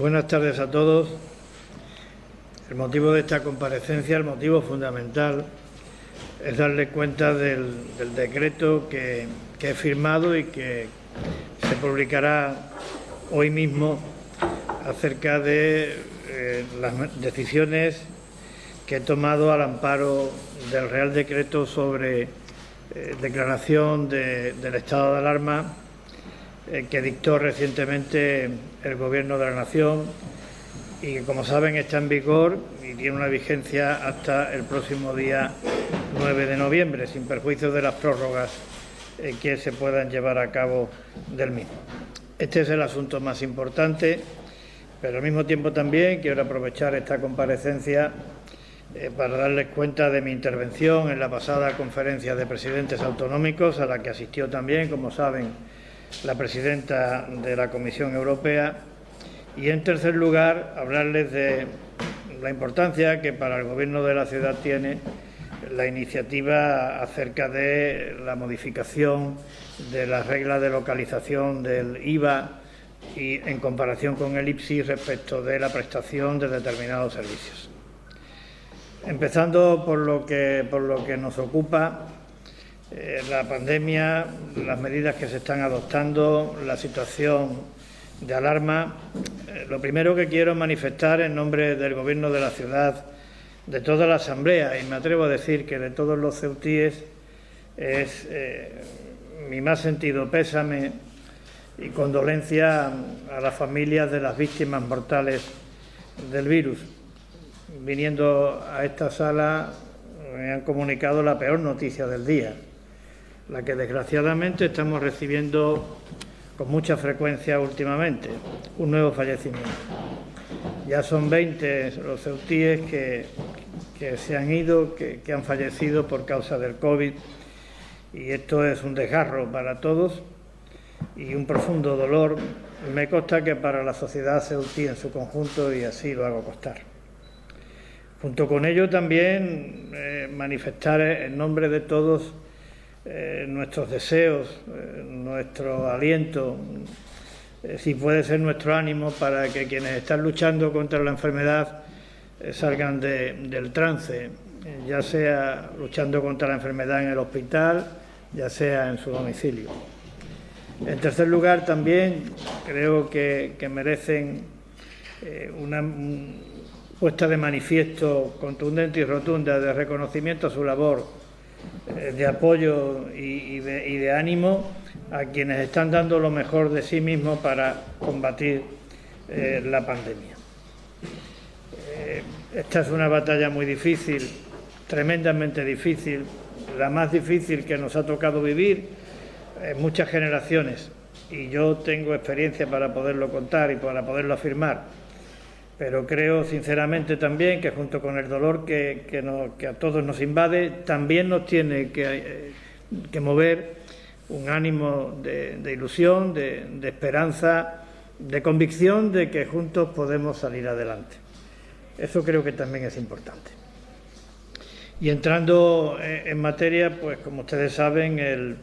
Buenas tardes a todos. El motivo de esta comparecencia, el motivo fundamental, es darle cuenta del decreto que he firmado y que se publicará hoy mismo acerca de las decisiones que he tomado al amparo del Real Decreto sobre declaración del estado de alarma que dictó recientemente el Gobierno de la Nación y que, como saben, está en vigor y tiene una vigencia hasta el próximo día 9 de noviembre, sin perjuicio de las prórrogas que se puedan llevar a cabo del mismo. Este es el asunto más importante, pero al mismo tiempo también quiero aprovechar esta comparecencia para darles cuenta de mi intervención en la pasada conferencia de presidentes autonómicos, a la que asistió también, como saben, la presidenta de la Comisión Europea. Y, en tercer lugar, hablarles de la importancia que para el Gobierno de la ciudad tiene la iniciativa acerca de la modificación de las reglas de localización del IVA y en comparación con el IPSI respecto de la prestación de determinados servicios. Empezando por lo que nos ocupa, la pandemia, las medidas que se están adoptando, la situación de alarma. Lo primero que quiero manifestar en nombre del Gobierno de la ciudad, de toda la Asamblea, y me atrevo a decir que de todos los ceutíes, es mi más sentido pésame y condolencia a las familias de las víctimas mortales del virus. Viniendo a esta sala me han comunicado la peor noticia del día, la que desgraciadamente estamos recibiendo con mucha frecuencia últimamente, un nuevo fallecimiento. Ya son 20 los ceutíes que se han ido, que han fallecido por causa del COVID, y esto es un desgarro para todos y un profundo dolor. Me consta que para la sociedad ceutí en su conjunto, y así lo hago constar. Junto con ello también manifestar en nombre de todos nuestros deseos, nuestro aliento, si puede ser nuestro ánimo, para que quienes están luchando contra la enfermedad salgan del trance, ya sea luchando contra la enfermedad en el hospital, ya sea en su domicilio. En tercer lugar, también creo que merecen una puesta de manifiesto contundente y rotunda de reconocimiento a su labor, de apoyo y de ánimo a quienes están dando lo mejor de sí mismos para combatir la pandemia. Esta es una batalla muy difícil, tremendamente difícil, la más difícil que nos ha tocado vivir en muchas generaciones, y yo tengo experiencia para poderlo contar y para poderlo afirmar. Pero creo sinceramente también que, junto con el dolor que a todos nos invade, también nos tiene que mover un ánimo de ilusión, de esperanza, de convicción de que juntos podemos salir adelante. Eso creo que también es importante. Y entrando en materia, pues como ustedes saben, el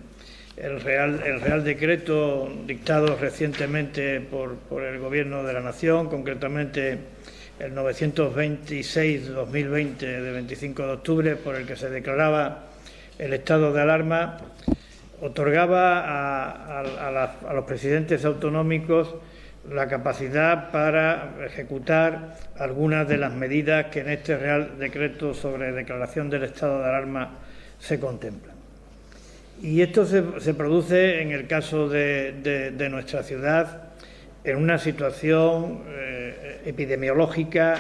Real Decreto dictado recientemente por el Gobierno de la Nación, concretamente el 926/2020 de 25 de octubre, por el que se declaraba el estado de alarma, otorgaba a los presidentes autonómicos la capacidad para ejecutar algunas de las medidas que en este Real Decreto sobre declaración del estado de alarma se contemplan. Y esto se produce, en el caso de nuestra ciudad, en una situación epidemiológica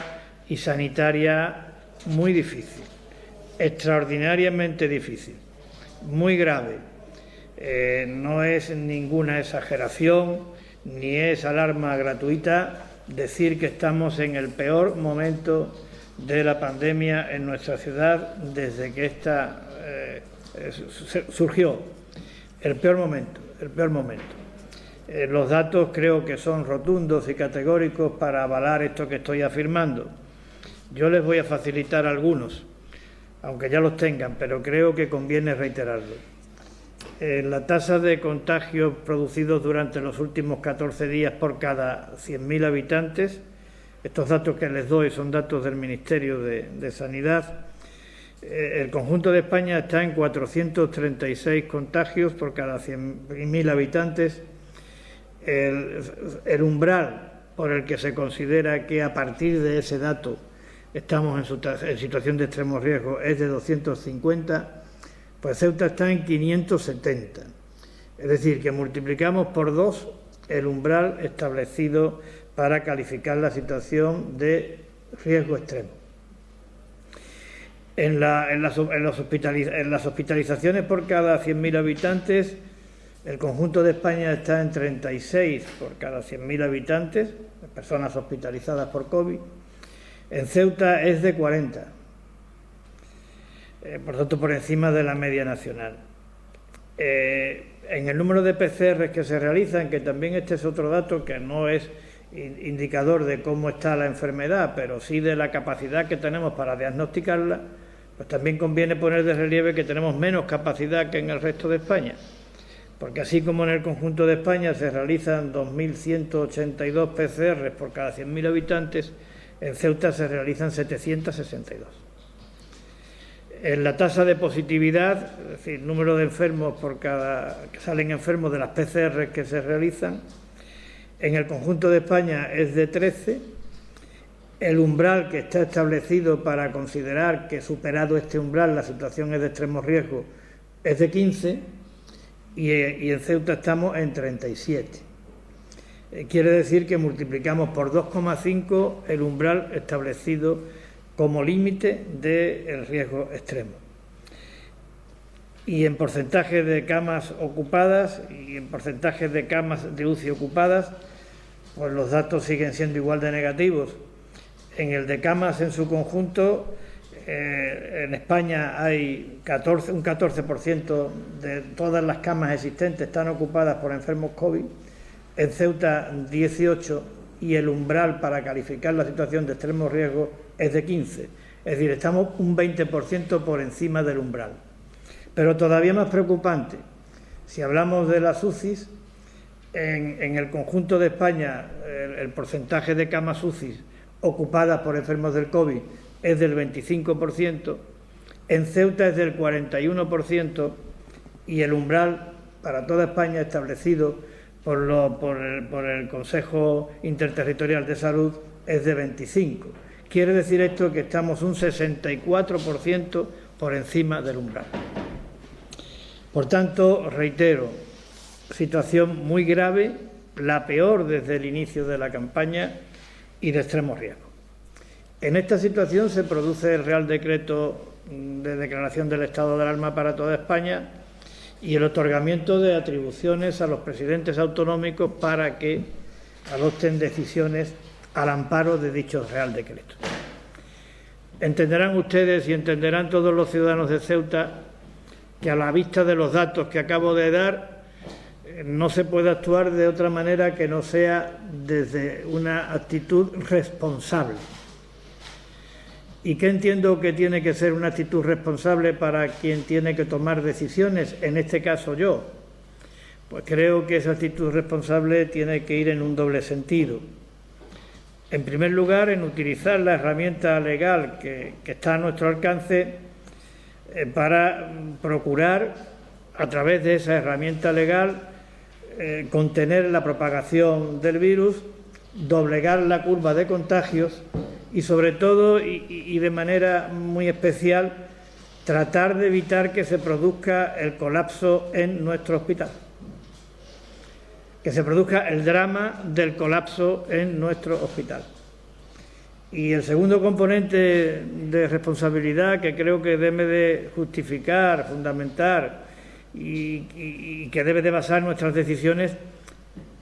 y sanitaria muy difícil, extraordinariamente difícil, muy grave. No es ninguna exageración ni es alarma gratuita decir que estamos en el peor momento de la pandemia en nuestra ciudad desde que esta surgió. El peor momento. Los datos creo que son rotundos y categóricos para avalar esto que estoy afirmando. Yo les voy a facilitar algunos, aunque ya los tengan, pero creo que conviene reiterarlo. La tasa de contagios producidos durante los últimos 14 días por cada 100.000 habitantes estos datos que les doy son datos del Ministerio de Sanidad. El conjunto de España está en 436 contagios por cada 100.000 habitantes. El umbral por el que se considera que a partir de ese dato estamos en situación de extremo riesgo es de 250, pues Ceuta está en 570. Es decir, que multiplicamos por 2 el umbral establecido para calificar la situación de riesgo extremo. En las hospitalizaciones por cada 100.000 habitantes, el conjunto de España está en 36 por cada 100.000 habitantes, personas hospitalizadas por COVID. En Ceuta es de 40, por tanto por encima de la media nacional. En el número de PCR que se realizan, que también este es otro dato que no es indicador de cómo está la enfermedad, pero sí de la capacidad que tenemos para diagnosticarla, pues también conviene poner de relieve que tenemos menos capacidad que en el resto de España, porque así como en el conjunto de España se realizan 2.182 PCR por cada 100.000 habitantes, en Ceuta se realizan 762. En la tasa de positividad, es decir, número de enfermos que salen enfermos de las PCR que se realizan, en el conjunto de España es de 13. El umbral que está establecido para considerar que superado este umbral la situación es de extremo riesgo es de 15 y en Ceuta estamos en 37. Quiere decir que multiplicamos por 2,5 el umbral establecido como límite del riesgo extremo. Y en porcentaje de camas ocupadas y en porcentaje de camas de UCI ocupadas, pues los datos siguen siendo igual de negativos. En el de camas en su conjunto, en España hay un 14% de todas las camas existentes están ocupadas por enfermos COVID, en Ceuta 18% y el umbral para calificar la situación de extremo riesgo es de 15%. Es decir, estamos un 20% por encima del umbral. Pero todavía más preocupante, si hablamos de las UCIs, en el conjunto de España el porcentaje de camas UCIs ocupadas por enfermos del COVID es del 25%, en Ceuta es del 41% y el umbral para toda España establecido por el Consejo Interterritorial de Salud es de 25%. Quiere decir esto que estamos un 64% por encima del umbral. Por tanto, reitero, situación muy grave, la peor desde el inicio de la campaña y de extremo riesgo. En esta situación se produce el Real Decreto de declaración del estado de alarma para toda España y el otorgamiento de atribuciones a los presidentes autonómicos para que adopten decisiones al amparo de dicho Real Decreto. Entenderán ustedes y entenderán todos los ciudadanos de Ceuta que a la vista de los datos que acabo de dar no se puede actuar de otra manera que no sea desde una actitud responsable. ¿Y qué entiendo que tiene que ser una actitud responsable para quien tiene que tomar decisiones? En este caso yo. Pues creo que esa actitud responsable tiene que ir en un doble sentido. En primer lugar, en utilizar la herramienta legal que está a nuestro alcance para procurar, a través de esa herramienta legal, contener la propagación del virus, doblegar la curva de contagios y, sobre todo, y de manera muy especial, tratar de evitar que se produzca el colapso en nuestro hospital, que se produzca el drama del colapso en nuestro hospital. Y el segundo componente de responsabilidad que creo que debe de justificar, fundamentar y que debe de basar nuestras decisiones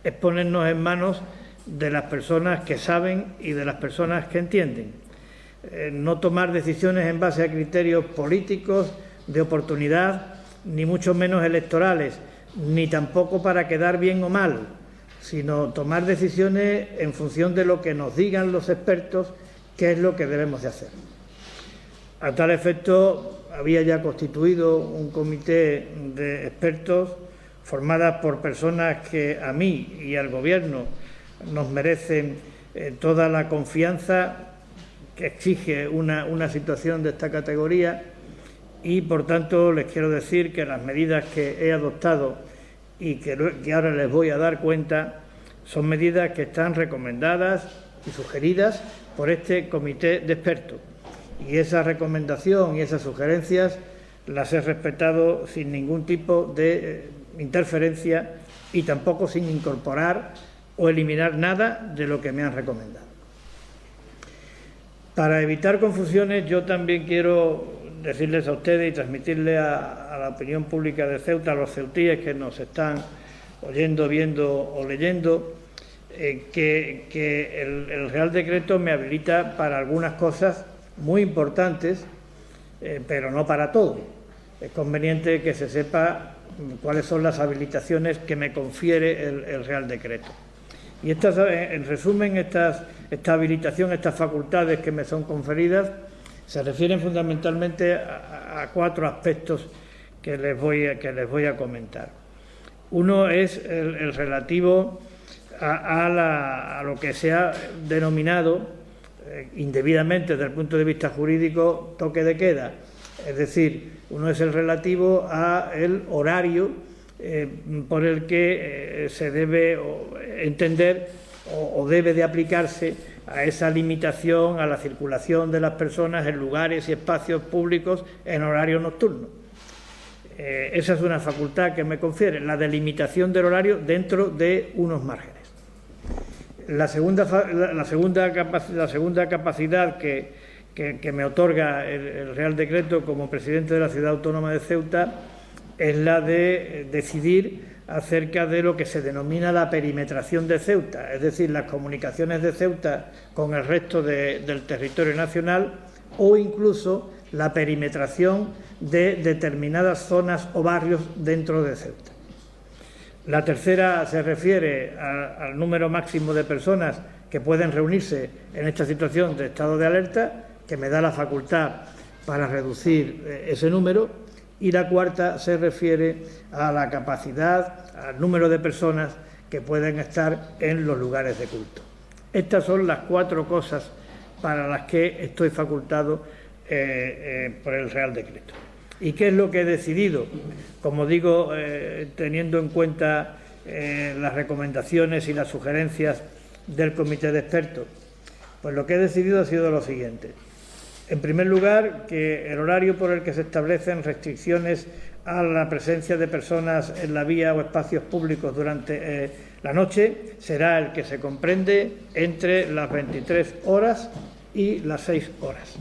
es ponernos en manos de las personas que saben y de las personas que entienden. No tomar decisiones en base a criterios políticos, de oportunidad, ni mucho menos electorales, ni tampoco para quedar bien o mal, sino tomar decisiones en función de lo que nos digan los expertos qué es lo que debemos de hacer. A tal efecto, había ya constituido un comité de expertos formadas por personas que a mí y al Gobierno nos merecen toda la confianza que exige una situación de esta categoría y, por tanto, les quiero decir que las medidas que he adoptado y que ahora les voy a dar cuenta son medidas que están recomendadas y sugeridas por este comité de expertos. Y esa recomendación y esas sugerencias las he respetado sin ningún tipo de interferencia y tampoco sin incorporar o eliminar nada de lo que me han recomendado. Para evitar confusiones, yo también quiero decirles a ustedes y transmitirles a la opinión pública de Ceuta, a los ceutíes que nos están oyendo, viendo o leyendo, que el Real Decreto me habilita para algunas cosas muy importantes, pero no para todo. Es conveniente que se sepa cuáles son las habilitaciones que me confiere el Real Decreto. Y en resumen, esta habilitación, estas facultades que me son conferidas, se refieren fundamentalmente a 4 aspectos que les voy a comentar. Uno es el relativo a lo que se ha denominado indebidamente desde el punto de vista jurídico toque de queda. Es decir, uno es el relativo al horario por el que se debe entender o debe de aplicarse a esa limitación a la circulación de las personas en lugares y espacios públicos en horario nocturno. Esa es una facultad que me confiere, la delimitación del horario dentro de unos márgenes. La segunda capacidad que me otorga el Real Decreto como presidente de la Ciudad Autónoma de Ceuta es la de decidir acerca de lo que se denomina la perimetración de Ceuta, es decir, las comunicaciones de Ceuta con el resto del territorio nacional o incluso la perimetración de determinadas zonas o barrios dentro de Ceuta. La tercera se refiere al número máximo de personas que pueden reunirse en esta situación de estado de alerta, que me da la facultad para reducir ese número. Y la cuarta se refiere a la capacidad, al número de personas que pueden estar en los lugares de culto. Estas son las 4 cosas para las que estoy facultado por el Real Decreto. ¿Y qué es lo que he decidido? Como digo, teniendo en cuenta las recomendaciones y las sugerencias del comité de expertos, pues lo que he decidido ha sido lo siguiente. En primer lugar, que el horario por el que se establecen restricciones a la presencia de personas en la vía o espacios públicos durante la noche será el que se comprende entre las 23 horas y las 6 horas.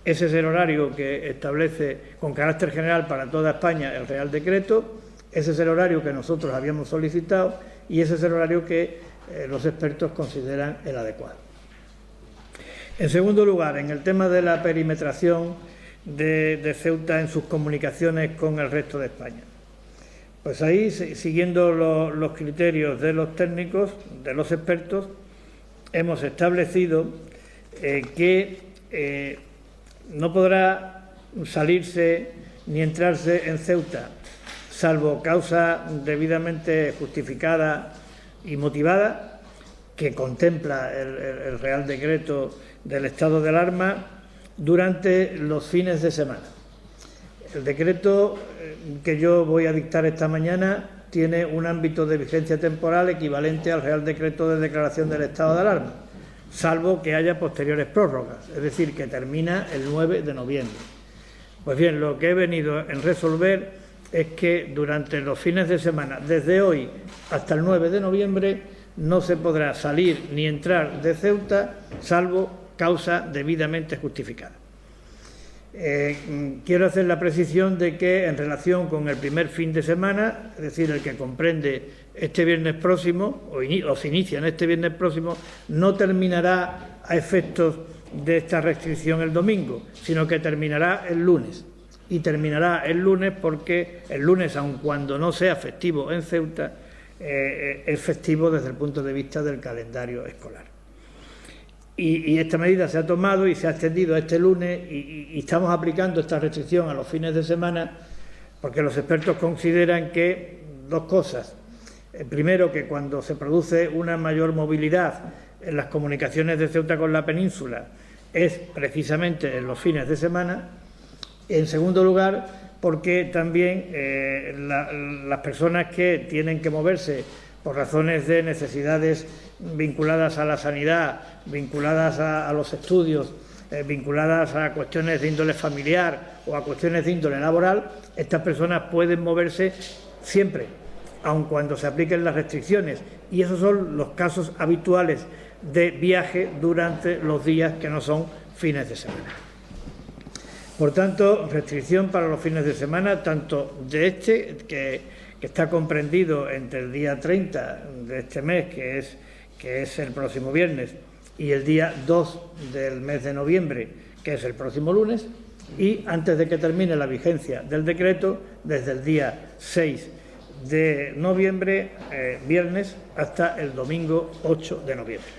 Ese es el horario que establece con carácter general para toda España el Real Decreto, ese es el horario que nosotros habíamos solicitado y ese es el horario que los expertos consideran el adecuado. En segundo lugar, en el tema de la perimetración de Ceuta en sus comunicaciones con el resto de España. Pues ahí, siguiendo los criterios de los técnicos, de los expertos, hemos establecido que no podrá salirse ni entrarse en Ceuta, salvo causa debidamente justificada y motivada, que contempla el Real Decreto del estado de alarma, durante los fines de semana. El decreto que yo voy a dictar esta mañana tiene un ámbito de vigencia temporal equivalente al Real Decreto de declaración del estado de alarma, salvo que haya posteriores prórrogas, es decir, que termina el 9 de noviembre. Pues bien, lo que he venido en resolver es que durante los fines de semana, desde hoy hasta el 9 de noviembre, no se podrá salir ni entrar de Ceuta, salvo causa debidamente justificada. Quiero hacer la precisión de que en relación con el primer fin de semana, es decir, el que comprende este viernes próximo, o se inicia en este viernes próximo, no terminará a efectos de esta restricción el domingo, sino que terminará el lunes. Y terminará el lunes porque el lunes, aun cuando no sea festivo en Ceuta, es festivo desde el punto de vista del calendario escolar. Y esta medida se ha tomado y se ha extendido a este lunes y estamos aplicando esta restricción a los fines de semana porque los expertos consideran que 2 cosas. Primero, que cuando se produce una mayor movilidad en las comunicaciones de Ceuta con la península es precisamente en los fines de semana. En segundo lugar, porque también las personas que tienen que moverse por razones de necesidades vinculadas a la sanidad, vinculadas a los estudios, vinculadas a cuestiones de índole familiar o a cuestiones de índole laboral, estas personas pueden moverse siempre, aun cuando se apliquen las restricciones, y esos son los casos habituales de viaje durante los días que no son fines de semana. Por tanto, restricción para los fines de semana, tanto de que está comprendido entre el día 30 de este mes, que es el próximo viernes, y el día 2 del mes de noviembre, que es el próximo lunes, y antes de que termine la vigencia del decreto, desde el día 6 de noviembre, viernes, hasta el domingo 8 de noviembre.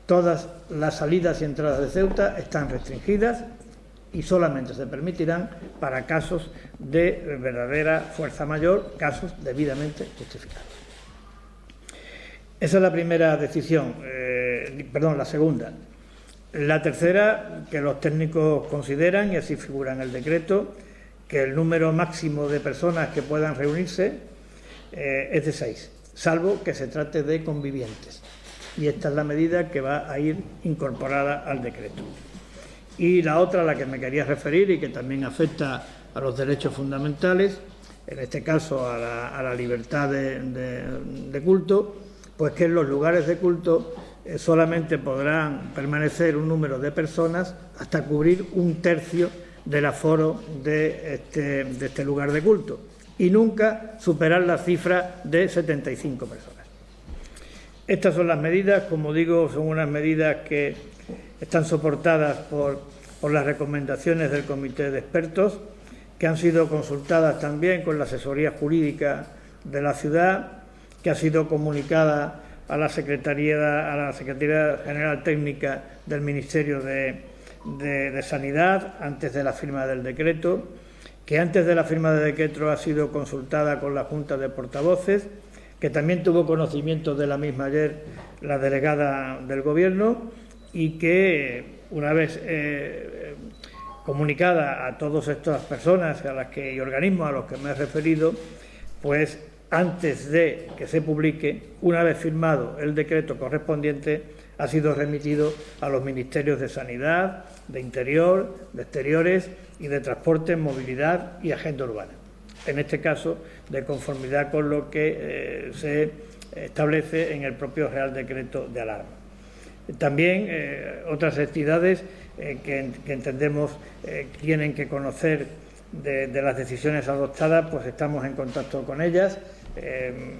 Todas las salidas y entradas de Ceuta están restringidas y solamente se permitirán para casos de verdadera fuerza mayor, casos debidamente justificados. Esa es la primera decisión, la segunda. La tercera, que los técnicos consideran, y así figura en el decreto, que el número máximo de personas que puedan reunirse es de 6, salvo que se trate de convivientes. Y esta es la medida que va a ir incorporada al decreto. Y la otra a la que me quería referir y que también afecta a los derechos fundamentales, en este caso a la libertad de culto, pues que en los lugares de culto solamente podrán permanecer un número de personas hasta cubrir 1/3 del aforo de este lugar de culto y nunca superar la cifra de 75 personas. Estas son las medidas, como digo, son unas medidas que están soportadas por las recomendaciones del Comité de Expertos, que han sido consultadas también con la asesoría jurídica de la ciudad, que ha sido comunicada a la Secretaría General Técnica del Ministerio de Sanidad antes de la firma del decreto, que antes de la firma del decreto ha sido consultada con la Junta de Portavoces, que también tuvo conocimiento de la misma ayer la delegada del Gobierno y que, una vez comunicada a todas estas personas y organismos a los que me he referido, pues antes de que se publique, una vez firmado el decreto correspondiente, ha sido remitido a los Ministerios de Sanidad, de Interior, de Exteriores y de Transporte, Movilidad y Agenda Urbana. En este caso, de conformidad con lo que se establece en el propio Real Decreto de Alarma. También otras entidades que entendemos tienen que conocer de las decisiones adoptadas, pues estamos en contacto con ellas.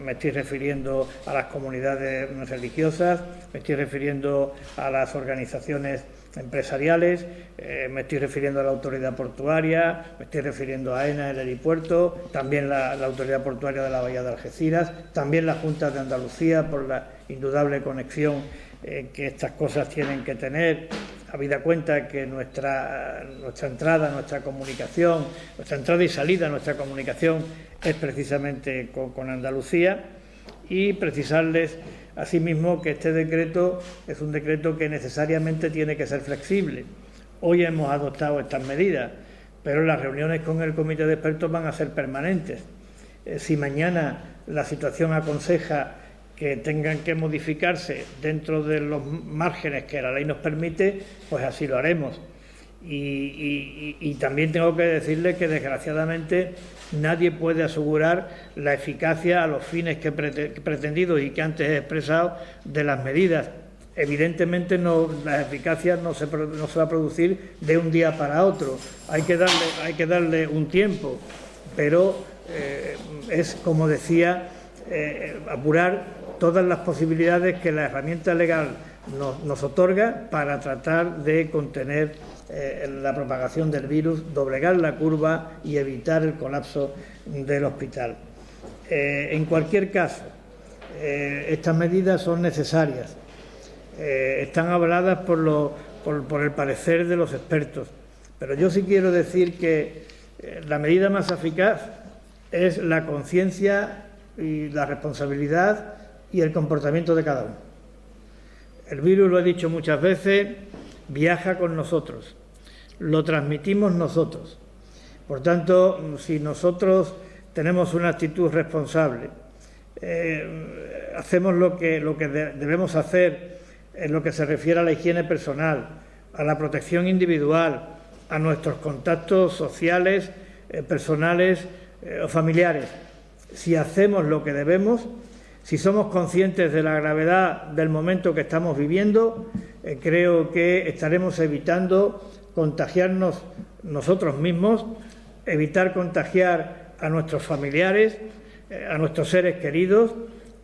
Me estoy refiriendo a las comunidades religiosas, me estoy refiriendo a las organizaciones empresariales, me estoy refiriendo a la autoridad portuaria, me estoy refiriendo a AENA, el aeropuerto, también la autoridad portuaria de la Bahía de Algeciras, también la Junta de Andalucía, por la indudable conexión que estas cosas tienen que tener, habida cuenta que nuestra entrada, nuestra comunicación, nuestra entrada y salida, nuestra comunicación es precisamente con Andalucía, y precisarles asimismo que este decreto es un decreto que necesariamente tiene que ser flexible. Hoy hemos adoptado estas medidas, pero las reuniones con el Comité de Expertos van a ser permanentes. Si mañana la situación aconseja que tengan que modificarse dentro de los márgenes que la ley nos permite, pues así lo haremos. Y también tengo que decirle que, desgraciadamente, nadie puede asegurar la eficacia a los fines que he pretendido y que antes he expresado de las medidas. Evidentemente, la eficacia no se va a producir de un día para otro. Hay que darle un tiempo, pero es, como decía, apurar todas las posibilidades que la herramienta legal nos otorga para tratar de contener la propagación del virus, doblegar la curva y evitar el colapso del hospital. En cualquier caso, estas medidas son necesarias, están avaladas por el parecer de los expertos, pero yo sí quiero decir que la medida más eficaz es la conciencia y la responsabilidad y el comportamiento de cada uno. El virus, lo he dicho muchas veces, viaja con nosotros, lo transmitimos nosotros. Por tanto, si nosotros tenemos una actitud responsable, hacemos lo que debemos hacer en lo que se refiere a la higiene personal, a la protección individual, a nuestros contactos sociales, personales o familiares. Si hacemos lo que debemos, si somos conscientes de la gravedad del momento que estamos viviendo, creo que estaremos evitando contagiarnos nosotros mismos, evitar contagiar a nuestros familiares, a nuestros seres queridos,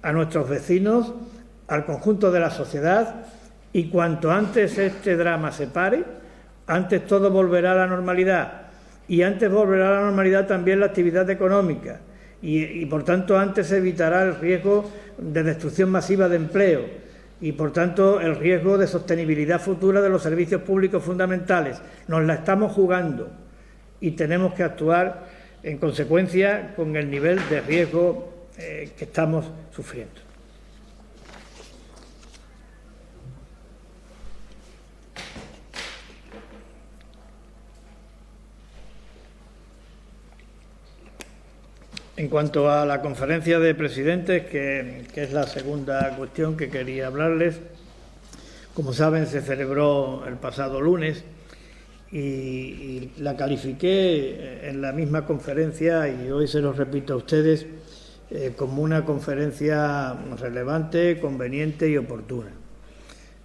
a nuestros vecinos, al conjunto de la sociedad, y cuanto antes este drama se pare, antes todo volverá a la normalidad, y antes volverá a la normalidad también la actividad económica, y por tanto antes se evitará el riesgo de destrucción masiva de empleo y por tanto el riesgo de sostenibilidad futura de los servicios públicos fundamentales. Nos la estamos jugando y tenemos que actuar en consecuencia con el nivel de riesgo que estamos sufriendo. En cuanto a la conferencia de presidentes, que es la segunda cuestión que quería hablarles, como saben, se celebró el pasado lunes y la califiqué en la misma conferencia, y hoy se lo repito a ustedes, como una conferencia relevante, conveniente y oportuna.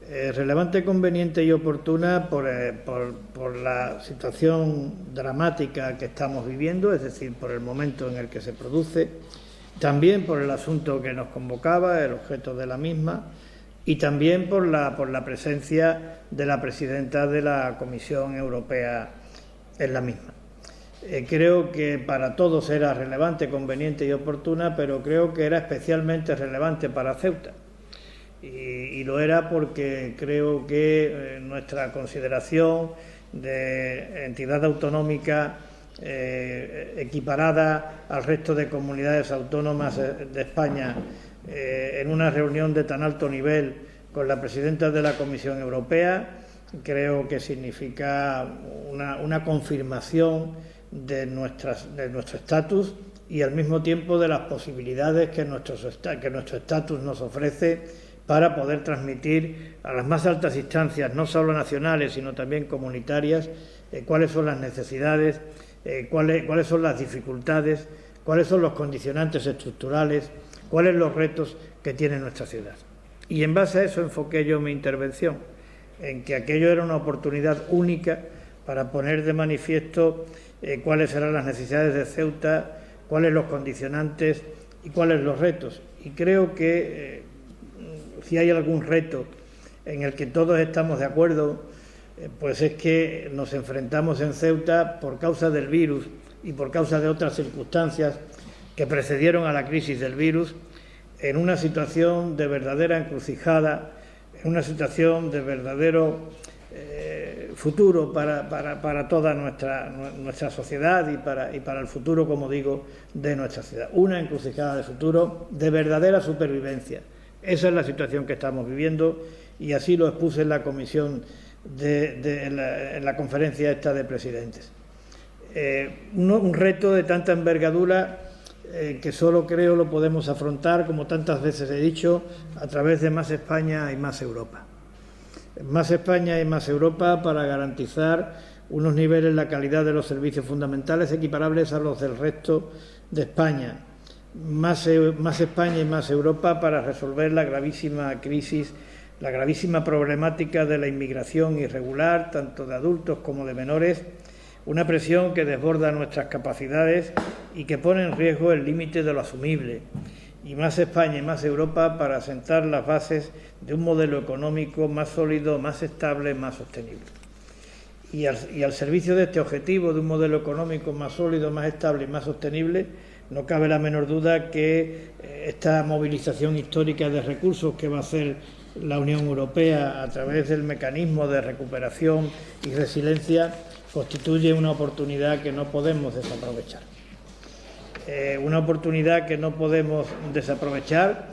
Relevante, conveniente y oportuna por la situación dramática que estamos viviendo, es decir, por el momento en el que se produce, también por el asunto que nos convocaba, el objeto de la misma, y también por la presencia de la presidenta de la Comisión Europea en la misma. Creo que para todos era relevante, conveniente y oportuna, pero creo que era especialmente relevante para Ceuta. Y lo era porque creo que nuestra consideración de entidad autonómica equiparada al resto de comunidades autónomas de España en una reunión de tan alto nivel con la presidenta de la Comisión Europea, creo que significa una confirmación de nuestro estatus y al mismo tiempo de las posibilidades que nuestro estatus nos ofrece para poder transmitir a las más altas instancias, no solo nacionales, sino también comunitarias, cuáles son las necesidades, cuáles son las dificultades, cuáles son los condicionantes estructurales, cuáles son los retos que tiene nuestra ciudad. Y en base a eso enfoqué yo mi intervención, en que aquello era una oportunidad única para poner de manifiesto cuáles serán las necesidades de Ceuta, cuáles los condicionantes y cuáles los retos. Y creo que si hay algún reto en el que todos estamos de acuerdo, pues es que nos enfrentamos en Ceuta por causa del virus y por causa de otras circunstancias que precedieron a la crisis del virus, en una situación de verdadera encrucijada, en una situación de verdadero futuro para toda nuestra sociedad y para el futuro, como digo, de nuestra ciudad. Una encrucijada de futuro de verdadera supervivencia. Esa es la situación que estamos viviendo y así lo expuse en la comisión en la conferencia esta de presidentes. Un reto de tanta envergadura que solo creo lo podemos afrontar, como tantas veces he dicho, a través de Más España y Más Europa. Más España y Más Europa para garantizar unos niveles en la calidad de los servicios fundamentales equiparables a los del resto de España. Más España y Más Europa para resolver la gravísima crisis, la gravísima problemática de la inmigración irregular, tanto de adultos como de menores, una presión que desborda nuestras capacidades y que pone en riesgo el límite de lo asumible. Y Más España y Más Europa para sentar las bases de un modelo económico más sólido, más estable, más sostenible. Y al servicio de este objetivo, de un modelo económico más sólido, más estable y más sostenible, no cabe la menor duda que esta movilización histórica de recursos que va a hacer la Unión Europea a través del mecanismo de recuperación y resiliencia constituye una oportunidad que no podemos desaprovechar. Una oportunidad que no podemos desaprovechar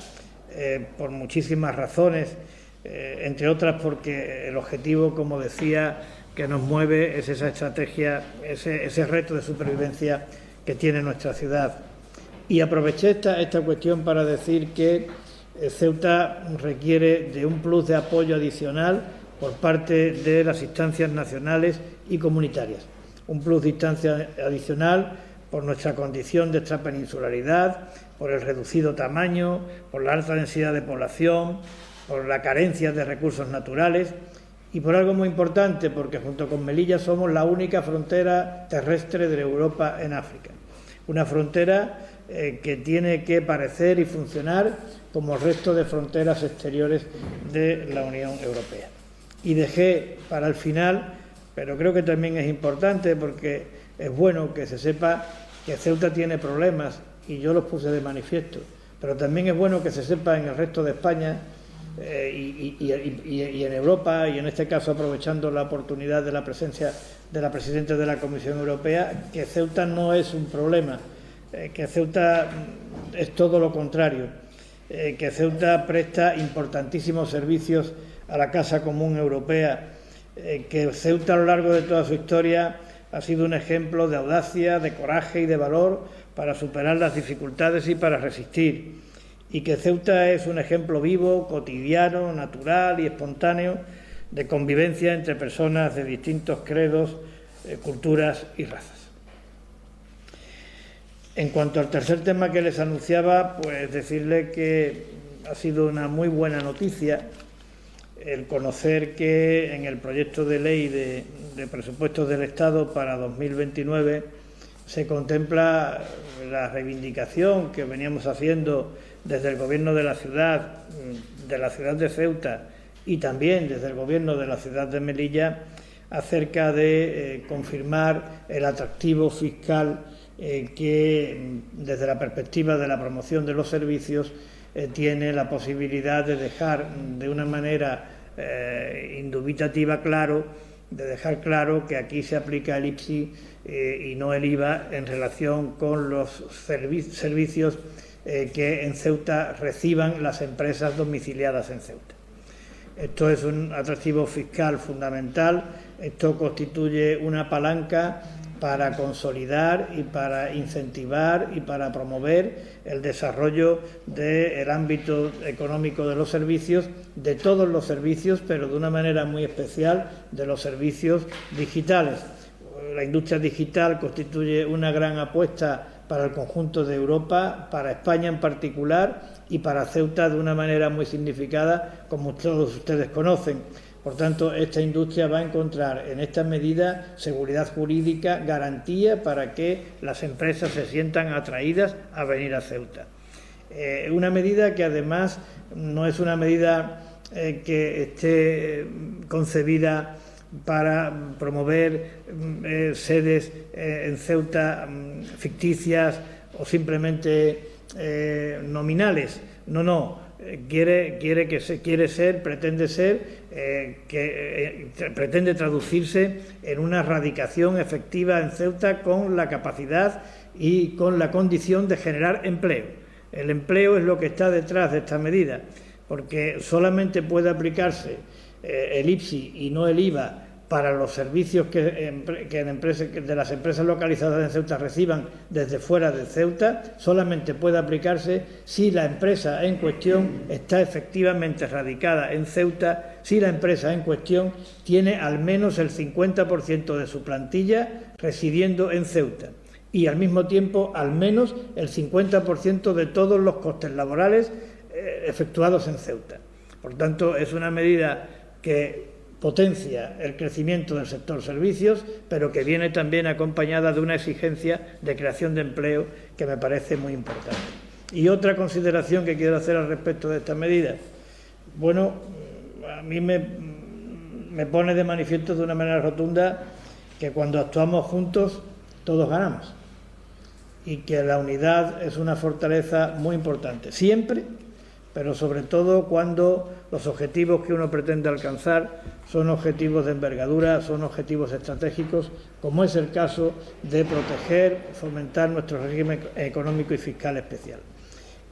por muchísimas razones, entre otras porque el objetivo, como decía, que nos mueve es esa estrategia, ese reto de supervivencia que tiene nuestra ciudad. Y aproveché esta cuestión para decir que Ceuta requiere de un plus de apoyo adicional por parte de las instancias nacionales y comunitarias. Un plus de instancia adicional por nuestra condición de extrapeninsularidad, por el reducido tamaño, por la alta densidad de población, por la carencia de recursos naturales y por algo muy importante, porque junto con Melilla somos la única frontera terrestre de Europa en África. Una frontera que tiene que parecer y funcionar como el resto de fronteras exteriores de la Unión Europea. Y dejé para el final, pero creo que también es importante porque es bueno que se sepa que Ceuta tiene problemas y yo los puse de manifiesto, pero también es bueno que se sepa en el resto de España y en Europa, y en este caso aprovechando la oportunidad de la presencia de la presidenta de la Comisión Europea, que Ceuta no es un problema, que Ceuta es todo lo contrario, que Ceuta presta importantísimos servicios a la Casa Común Europea, que Ceuta a lo largo de toda su historia ha sido un ejemplo de audacia, de coraje y de valor para superar las dificultades y para resistir, y que Ceuta es un ejemplo vivo, cotidiano, natural y espontáneo de convivencia entre personas de distintos credos, culturas y razas. En cuanto al tercer tema que les anunciaba, pues decirle que ha sido una muy buena noticia el conocer que en el proyecto de ley de presupuestos del Estado para 2029 se contempla la reivindicación que veníamos haciendo desde el Gobierno de la ciudad de Ceuta y también desde el Gobierno de la ciudad de Melilla acerca de confirmar el atractivo fiscal que desde la perspectiva de la promoción de los servicios tiene la posibilidad de dejar de una manera indubitativa de dejar claro que aquí se aplica el IPSI y no el IVA en relación con los servicios que en Ceuta reciban las empresas domiciliadas en Ceuta. Esto es un atractivo fiscal fundamental, esto constituye una palanca para consolidar y para incentivar y para promover el desarrollo del ámbito económico de los servicios, de todos los servicios, pero de una manera muy especial de los servicios digitales. La industria digital constituye una gran apuesta para el conjunto de Europa, para España en particular y para Ceuta de una manera muy significada, como todos ustedes conocen. Por tanto, esta industria va a encontrar en esta medida seguridad jurídica, garantía para que las empresas se sientan atraídas a venir a Ceuta. Una medida que además no es una medida que esté concebida para promover sedes en Ceuta ficticias o simplemente nominales. No. Pretende traducirse en una radicación efectiva en Ceuta con la capacidad y con la condición de generar empleo. El empleo es lo que está detrás de esta medida, porque solamente puede aplicarse el IPSI y no el IVA para los servicios que de las empresas localizadas en Ceuta reciban desde fuera de Ceuta, solamente puede aplicarse si la empresa en cuestión está efectivamente radicada en Ceuta, si la empresa en cuestión tiene al menos el 50% de su plantilla residiendo en Ceuta y al mismo tiempo al menos el 50% de todos los costes laborales efectuados en Ceuta. Por tanto, es una medida que potencia el crecimiento del sector servicios, pero que viene también acompañada de una exigencia de creación de empleo que me parece muy importante. Y otra consideración que quiero hacer al respecto de esta medida. Bueno, a mí me pone de manifiesto de una manera rotunda que cuando actuamos juntos todos ganamos y que la unidad es una fortaleza muy importante, siempre, pero sobre todo cuando los objetivos que uno pretende alcanzar son objetivos de envergadura, son objetivos estratégicos, como es el caso de proteger, fomentar nuestro régimen económico y fiscal especial.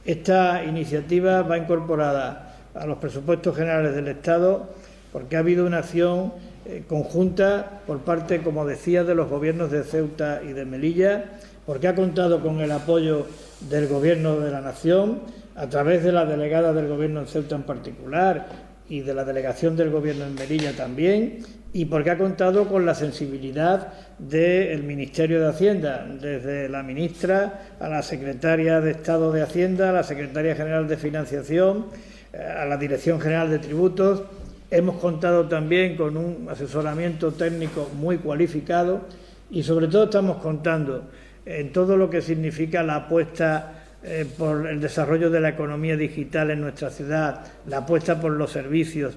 Esta iniciativa va incorporada a los presupuestos generales del Estado, porque ha habido una acción conjunta por parte, como decía, de los gobiernos de Ceuta y de Melilla, porque ha contado con el apoyo del Gobierno de la Nación, a través de la delegada del Gobierno en Ceuta en particular y de la delegación del Gobierno en Melilla también, y porque ha contado con la sensibilidad del Ministerio de Hacienda, desde la ministra a la secretaria de Estado de Hacienda, a la secretaria general de Financiación, a la Dirección General de Tributos. Hemos contado también con un asesoramiento técnico muy cualificado y, sobre todo, estamos contando en todo lo que significa la apuesta por el desarrollo de la economía digital en nuestra ciudad, la apuesta por los servicios.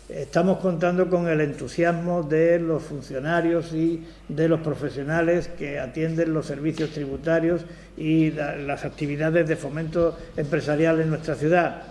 Estamos contando con el entusiasmo de los funcionarios y de los profesionales que atienden los servicios tributarios y las actividades de fomento empresarial en nuestra ciudad.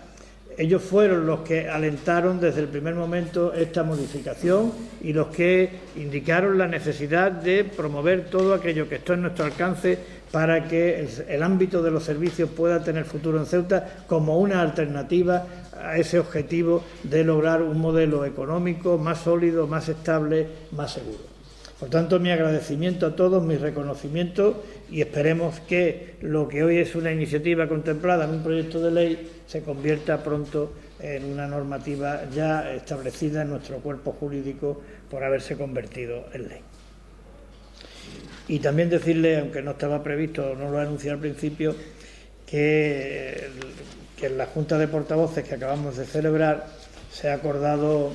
Ellos fueron los que alentaron desde el primer momento esta modificación y los que indicaron la necesidad de promover todo aquello que está en nuestro alcance para que el ámbito de los servicios pueda tener futuro en Ceuta como una alternativa a ese objetivo de lograr un modelo económico más sólido, más estable, más seguro. Por tanto, mi agradecimiento a todos, mi reconocimiento, y esperemos que lo que hoy es una iniciativa contemplada en un proyecto de ley se convierta pronto en una normativa ya establecida en nuestro cuerpo jurídico por haberse convertido en ley. Y también decirle, aunque no estaba previsto, no lo anuncié al principio, que en la Junta de Portavoces que acabamos de celebrar se ha acordado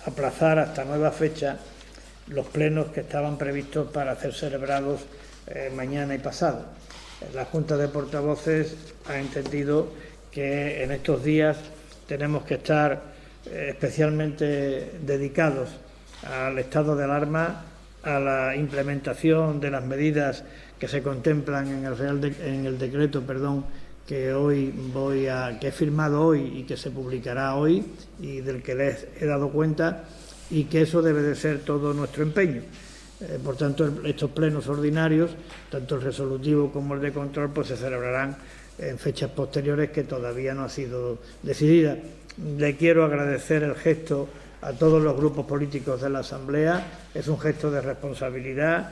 aplazar hasta nueva fecha los plenos que estaban previstos para ser celebrados mañana y pasado. La Junta de Portavoces ha entendido que en estos días tenemos que estar especialmente dedicados al estado de alarma, a la implementación de las medidas que se contemplan en el decreto que he firmado hoy y que se publicará hoy y del que les he dado cuenta, y que eso debe de ser todo nuestro empeño. Por tanto, estos plenos ordinarios, tanto el resolutivo como el de control, pues se celebrarán en fechas posteriores que todavía no ha sido decidida. Le quiero agradecer el gesto a todos los grupos políticos de la Asamblea. Es un gesto de responsabilidad,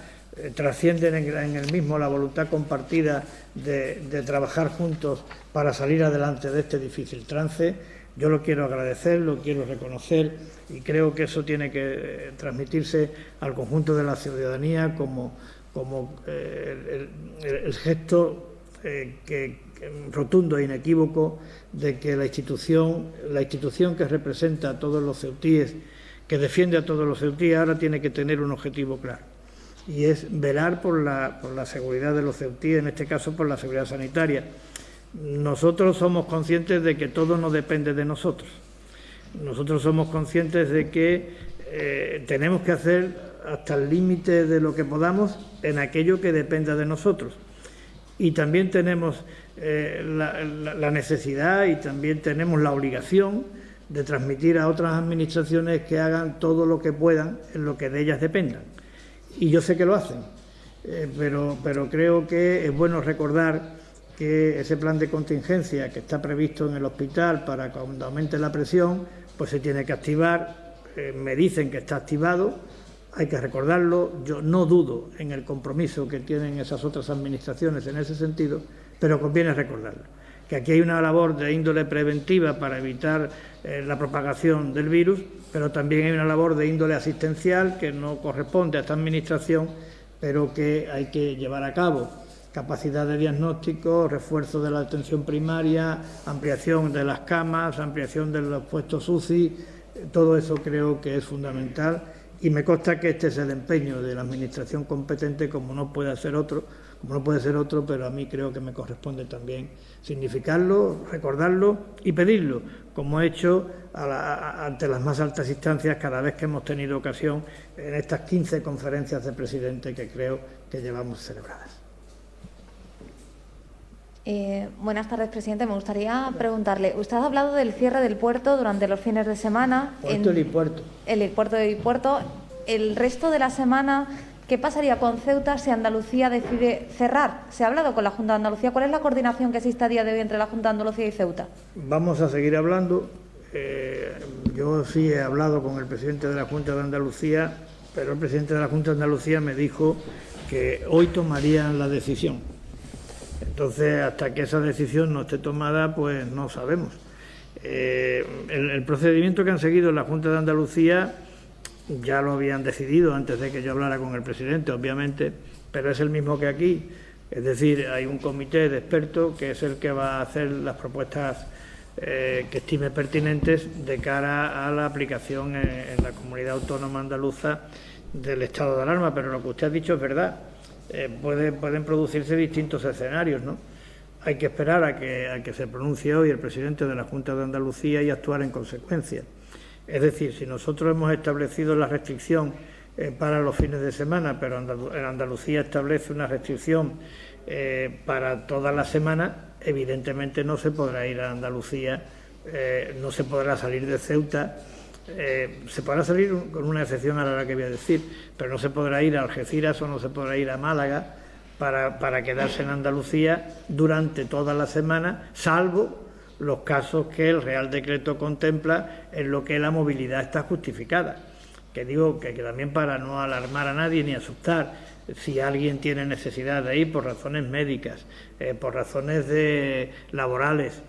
trascienden en el mismo la voluntad compartida de trabajar juntos para salir adelante de este difícil trance. Yo lo quiero agradecer, lo quiero reconocer y creo que eso tiene que transmitirse al conjunto de la ciudadanía como el gesto rotundo e inequívoco de que la institución que representa a todos los ceutíes, que defiende a todos los ceutíes, ahora tiene que tener un objetivo claro, y es velar por la seguridad de los ceutíes, en este caso por la seguridad sanitaria. Nosotros somos conscientes de que todo no depende de nosotros. Nosotros somos conscientes de que tenemos que hacer hasta el límite de lo que podamos en aquello que dependa de nosotros. Y también tenemos la necesidad y también tenemos la obligación de transmitir a otras administraciones que hagan todo lo que puedan en lo que de ellas dependan. Y yo sé que lo hacen, pero creo que es bueno recordar que ese plan de contingencia que está previsto en el hospital para cuando aumente la presión, pues se tiene que activar. Me dicen que está activado, hay que recordarlo. Yo no dudo en el compromiso que tienen esas otras administraciones en ese sentido, pero conviene recordarlo, que aquí hay una labor de índole preventiva para evitar la propagación del virus, pero también hay una labor de índole asistencial que no corresponde a esta administración, pero que hay que llevar a cabo. Capacidad de diagnóstico, refuerzo de la atención primaria, ampliación de las camas, ampliación de los puestos UCI, todo eso creo que es fundamental y me consta que este es el empeño de la administración competente, como no puede ser otro, pero a mí creo que me corresponde también significarlo, recordarlo y pedirlo, como he hecho ante las más altas instancias cada vez que hemos tenido ocasión en estas 15 conferencias de presidente que creo que llevamos celebradas. Buenas tardes, presidente. Me gustaría preguntarle, usted ha hablado del cierre del puerto durante los fines de semana. El helipuerto. El helipuerto. El resto de la semana, ¿qué pasaría con Ceuta si Andalucía decide cerrar? ¿Se ha hablado con la Junta de Andalucía? ¿Cuál es la coordinación que existe a día de hoy entre la Junta de Andalucía y Ceuta? Vamos a seguir hablando. Yo sí he hablado con el presidente de la Junta de Andalucía, pero el presidente de la Junta de Andalucía me dijo que hoy tomarían la decisión. Entonces, hasta que esa decisión no esté tomada, pues no sabemos. El procedimiento que han seguido en la Junta de Andalucía ya lo habían decidido antes de que yo hablara con el presidente, obviamente, pero es el mismo que aquí. Es decir, hay un comité de expertos que es el que va a hacer las propuestas que estime pertinentes de cara a la aplicación en la comunidad autónoma andaluza del estado de alarma. Pero lo que usted ha dicho es verdad. Pueden producirse distintos escenarios, ¿no? Hay que esperar a que se pronuncie hoy el presidente de la Junta de Andalucía y actuar en consecuencia. Es decir, si nosotros hemos establecido la restricción para los fines de semana, pero en Andalucía establece una restricción para toda la semana, evidentemente no se podrá ir a Andalucía, no se podrá salir de Ceuta. Se podrá salir con una excepción a la que voy a decir, pero no se podrá ir a Algeciras o no se podrá ir a Málaga para quedarse en Andalucía durante toda la semana, salvo los casos que el Real Decreto contempla en lo que la movilidad está justificada. Que digo que también, para no alarmar a nadie ni asustar, si alguien tiene necesidad de ir por razones médicas, por razones laborales,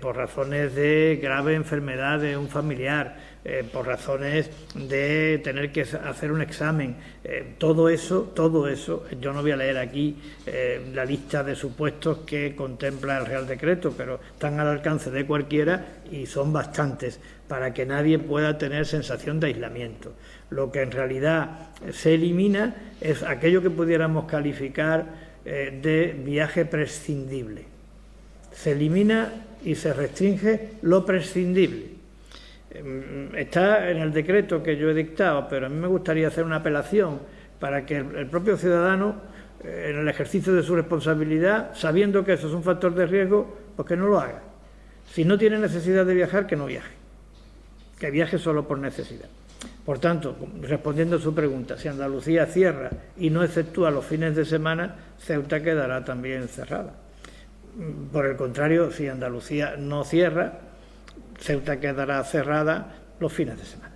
por razones de grave enfermedad de un familiar, por razones de tener que hacer un examen, todo eso, yo no voy a leer aquí la lista de supuestos que contempla el Real Decreto, pero están al alcance de cualquiera y son bastantes para que nadie pueda tener sensación de aislamiento. Lo que en realidad se elimina es aquello que pudiéramos calificar de viaje prescindible. Se elimina y se restringe lo prescindible. Está en el decreto que yo he dictado, pero a mí me gustaría hacer una apelación para que el propio ciudadano, en el ejercicio de su responsabilidad, sabiendo que eso es un factor de riesgo, pues que no lo haga. Si no tiene necesidad de viajar, que no viaje. Que viaje solo por necesidad. Por tanto, respondiendo a su pregunta, si Andalucía cierra y no exceptúa los fines de semana, Ceuta quedará también cerrada. Por el contrario, si Andalucía no cierra, Ceuta quedará cerrada los fines de semana.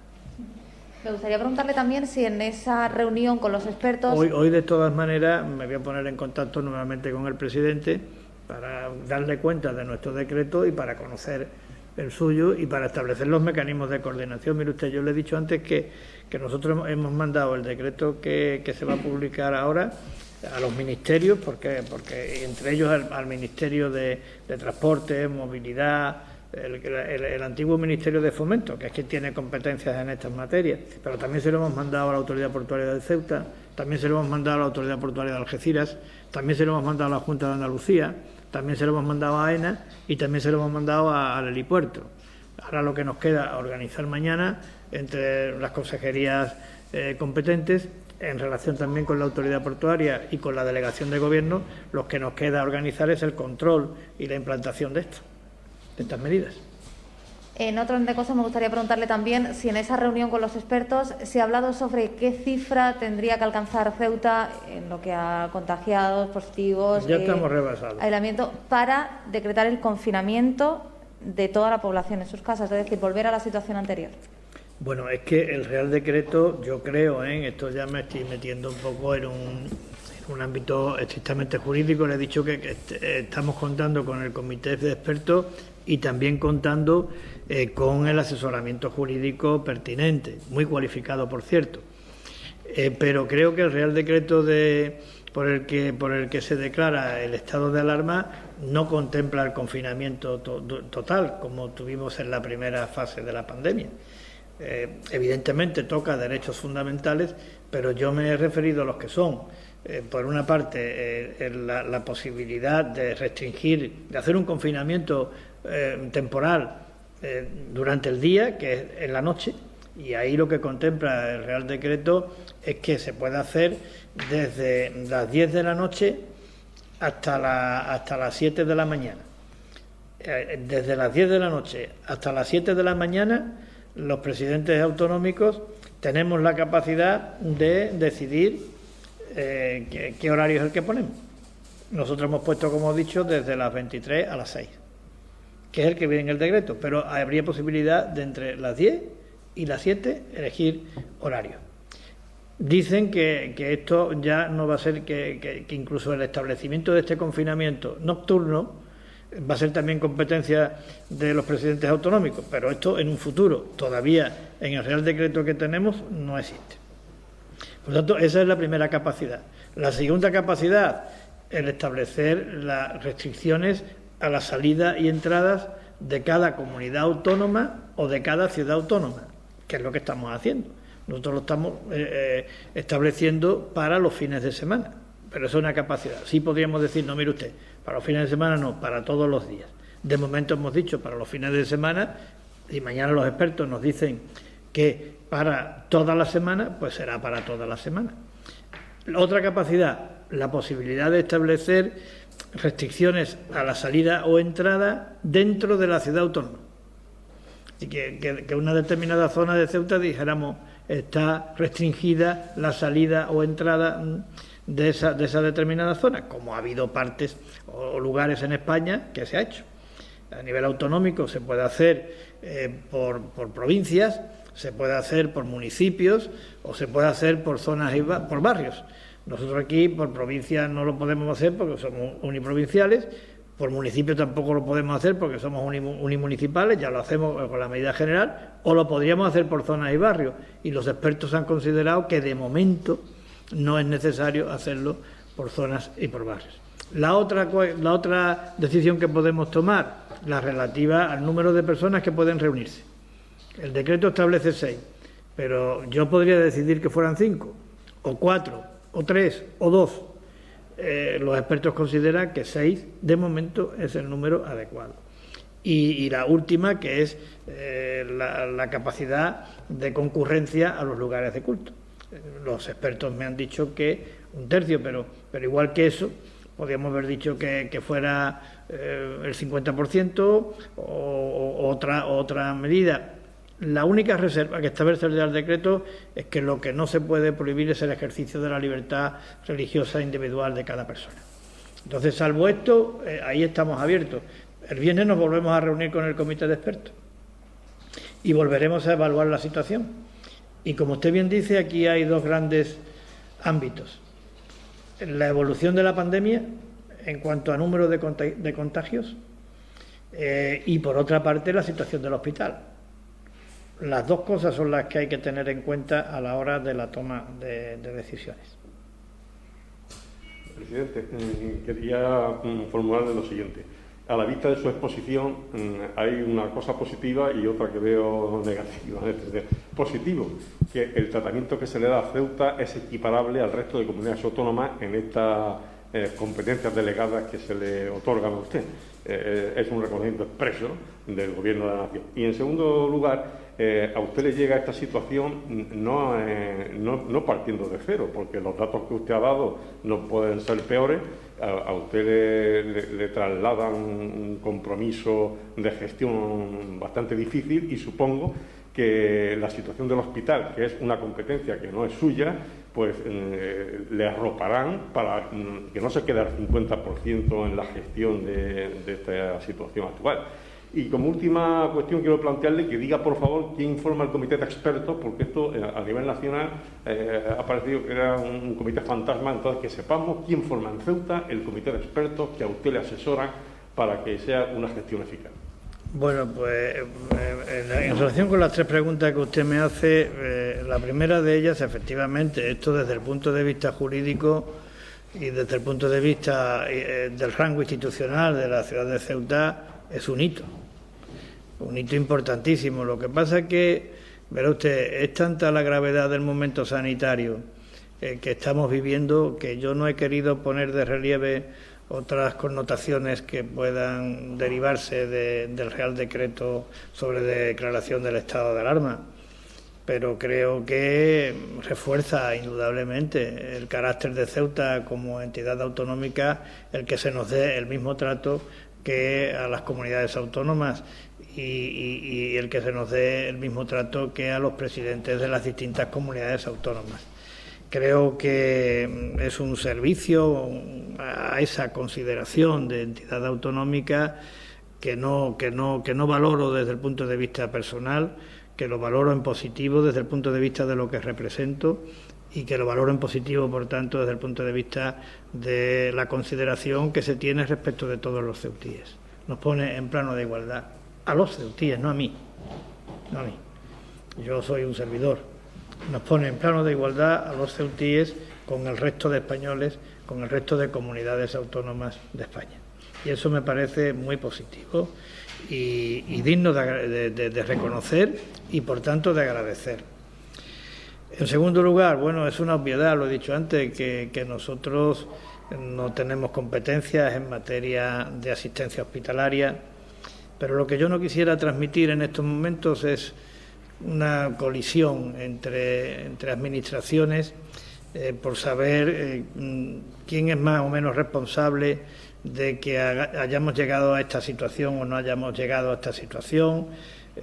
Me gustaría preguntarle también si en esa reunión con los expertos... Hoy de todas maneras, me voy a poner en contacto nuevamente con el presidente para darle cuenta de nuestro decreto y para conocer el suyo y para establecer los mecanismos de coordinación. Mire usted, yo le he dicho antes que nosotros hemos mandado el decreto que se va a publicar ahora a los ministerios, porque entre ellos al Ministerio de Transporte, Movilidad, el antiguo Ministerio de Fomento, que es quien tiene competencias en estas materias, pero también se lo hemos mandado a la Autoridad Portuaria de Ceuta, también se lo hemos mandado a la Autoridad Portuaria de Algeciras, también se lo hemos mandado a la Junta de Andalucía, también se lo hemos mandado a AENA y también se lo hemos mandado al helipuerto. Ahora lo que nos queda organizar mañana entre las consejerías competentes, en relación también con la Autoridad Portuaria y con la Delegación de Gobierno, lo que nos queda organizar es el control y la implantación de estas medidas. En otro orden de cosas, me gustaría preguntarle también si en esa reunión con los expertos se ha hablado sobre qué cifra tendría que alcanzar Ceuta en lo que a contagiados, positivos, ya estamos rebasados, aislamiento, para decretar el confinamiento de toda la población en sus casas, es decir, volver a la situación anterior. Bueno, es que el Real Decreto, yo creo, esto ya me estoy metiendo un poco en un ámbito estrictamente jurídico. Le he dicho que estamos contando con el comité de expertos y también contando con el asesoramiento jurídico pertinente, muy cualificado, por cierto. Pero creo que el Real Decreto por el que se declara el estado de alarma no contempla el confinamiento total, como tuvimos en la primera fase de la pandemia. Evidentemente toca derechos fundamentales, pero yo me he referido a los que son, por una parte, la posibilidad de restringir, de hacer un confinamiento temporal durante el día, que es en la noche, y ahí lo que contempla el Real Decreto es que se puede hacer desde las 10 de la noche hasta las 7 de la mañana. Desde las 10 de la noche hasta las 7 de la mañana, los presidentes autonómicos tenemos la capacidad de decidir qué horario es el que ponemos. Nosotros hemos puesto, como he dicho, desde las 23 a las 6, que es el que viene en el decreto, pero habría posibilidad de entre las 10 y las 7 elegir horario. Dicen que esto ya no va a ser que incluso el establecimiento de este confinamiento nocturno va a ser también competencia de los presidentes autonómicos, pero esto en un futuro, todavía en el Real Decreto que tenemos, no existe. Por lo tanto, esa es la primera capacidad. La segunda capacidad, el establecer las restricciones a la salida y entradas de cada comunidad autónoma o de cada ciudad autónoma, que es lo que estamos haciendo. Nosotros lo estamos estableciendo para los fines de semana, pero eso es una capacidad. Sí podríamos decir, no, mire usted, para los fines de semana no, para todos los días. De momento hemos dicho para los fines de semana, y mañana los expertos nos dicen que para toda la semana, pues será para toda la semana. La otra capacidad, la posibilidad de establecer restricciones a la salida o entrada dentro de la ciudad autónoma. Y que una determinada zona de Ceuta, dijéramos, está restringida la salida o entrada de esa determinada zona, como ha habido partes o lugares en España que se ha hecho. A nivel autonómico se puede hacer por provincias, se puede hacer por municipios o se puede hacer por zonas y por barrios. Nosotros aquí por provincias no lo podemos hacer porque somos uniprovinciales, por municipio tampoco lo podemos hacer porque somos unimunicipales, ya lo hacemos con la medida general, o lo podríamos hacer por zonas y barrios, y los expertos han considerado que de momento no es necesario hacerlo por zonas y por barrios. La otra decisión que podemos tomar, la relativa al número de personas que pueden reunirse. El decreto establece 6, pero yo podría decidir que fueran 5, o 4, o 3, o 2. Los expertos consideran que 6 de momento es el número adecuado. Y la última, que es la capacidad de concurrencia a los lugares de culto. Los expertos me han dicho que 1/3, pero igual que eso, podríamos haber dicho que fuera el 50% o otra medida. La única reserva que establece el Real Decreto es que lo que no se puede prohibir es el ejercicio de la libertad religiosa individual de cada persona. Entonces, salvo esto, ahí estamos abiertos. El viernes nos volvemos a reunir con el comité de expertos y volveremos a evaluar la situación. Y como usted bien dice, aquí hay dos grandes ámbitos. La evolución de la pandemia en cuanto a número de contagios y, por otra parte, la situación del hospital. Las dos cosas son las que hay que tener en cuenta a la hora de la toma de decisiones. Presidente, quería formularle lo siguiente. A la vista de su exposición hay una cosa positiva y otra que veo negativa. Positivo, que el tratamiento que se le da a Ceuta es equiparable al resto de comunidades autónomas en estas competencias delegadas que se le otorgan a usted. Es un reconocimiento expreso del Gobierno de la Nación. Y en segundo lugar, a usted le llega esta situación no partiendo de cero, porque los datos que usted ha dado no pueden ser peores. A usted le trasladan un compromiso de gestión bastante difícil y supongo que la situación del hospital, que es una competencia que no es suya, pues le arroparán para que no se quede al 50% en la gestión de esta situación actual. Y como última cuestión quiero plantearle que diga, por favor, quién informa al comité de expertos, porque esto a nivel nacional ha parecido que era un comité fantasma, entonces que sepamos quién forma en Ceuta el comité de expertos que a usted le asesoran para que sea una gestión eficaz. Bueno, pues en relación con las tres preguntas que usted me hace, la primera de ellas, efectivamente, esto desde el punto de vista jurídico y desde el punto de vista del rango institucional de la ciudad de Ceuta, es un hito importantísimo. Lo que pasa es que, verá usted, es tanta la gravedad del momento sanitario que estamos viviendo que yo no he querido poner de relieve otras connotaciones que puedan derivarse del Real Decreto sobre declaración del estado de alarma, pero creo que refuerza indudablemente el carácter de Ceuta como entidad autonómica el que se nos dé el mismo trato que a las comunidades autónomas y el que se nos dé el mismo trato que a los presidentes de las distintas comunidades autónomas. Creo que es un servicio a esa consideración de entidad autonómica que no valoro desde el punto de vista personal, que lo valoro en positivo desde el punto de vista de lo que represento y que lo valoro en positivo, por tanto, desde el punto de vista de la consideración que se tiene respecto de todos los ceutíes. Nos pone en plano de igualdad a los ceutíes, no a mí, no a mí. Yo soy un servidor. Nos pone en plano de igualdad a los ceutíes con el resto de españoles, con el resto de comunidades autónomas de España. Y eso me parece muy positivo y digno de reconocer y, por tanto, de agradecer. En segundo lugar, bueno, es una obviedad, lo he dicho antes, que nosotros no tenemos competencias en materia de asistencia hospitalaria, pero lo que yo no quisiera transmitir en estos momentos es una colisión entre administraciones por saber quién es más o menos responsable de que hayamos llegado a esta situación o no hayamos llegado a esta situación.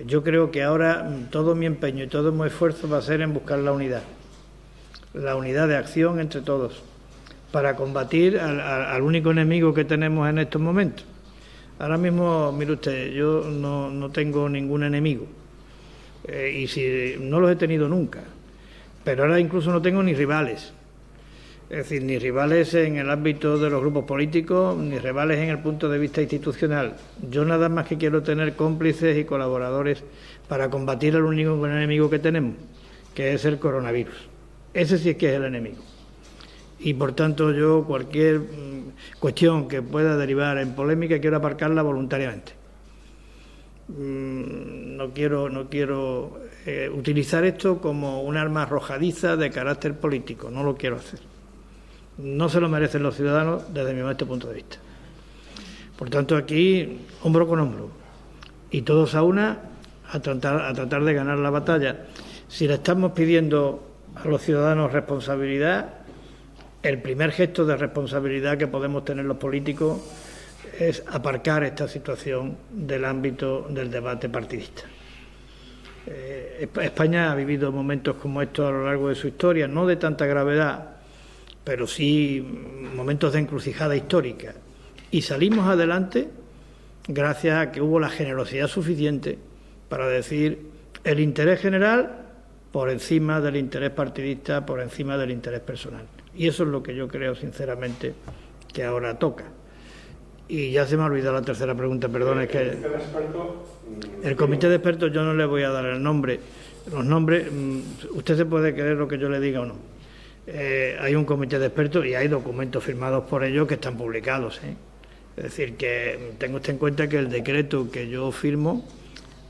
Yo creo que ahora todo mi empeño y todo mi esfuerzo va a ser en buscar la unidad de acción entre todos, para combatir al único enemigo que tenemos en estos momentos. Ahora mismo, mire usted, yo no tengo ningún enemigo, y si no los he tenido nunca, pero ahora incluso no tengo ni rivales. Es decir, ni rivales en el ámbito de los grupos políticos, ni rivales en el punto de vista institucional. Yo nada más que quiero tener cómplices y colaboradores para combatir al único enemigo que tenemos, que es el coronavirus. Ese sí es que es el enemigo. Y por tanto yo cualquier cuestión que pueda derivar en polémica quiero aparcarla voluntariamente. No quiero utilizar esto como un arma arrojadiza de carácter político, no lo quiero hacer. No se lo merecen los ciudadanos desde mi modesto punto de vista. Por tanto, aquí, hombro con hombro, y todos a una, a tratar de ganar la batalla. Si le estamos pidiendo a los ciudadanos responsabilidad, el primer gesto de responsabilidad que podemos tener los políticos es aparcar esta situación del ámbito del debate partidista. España ha vivido momentos como estos a lo largo de su historia, no de tanta gravedad, pero sí momentos de encrucijada histórica. Y salimos adelante gracias a que hubo la generosidad suficiente para decir el interés general por encima del interés partidista, por encima del interés personal. Y eso es lo que yo creo, sinceramente, que ahora toca. Y ya se me ha olvidado la tercera pregunta, perdón, es que el comité de expertos yo no le voy a dar el nombre. Los nombres, usted se puede creer lo que yo le diga o no. Hay un comité de expertos y hay documentos firmados por ellos que están publicados. Es decir, que tenga usted en cuenta que el decreto que yo firmo,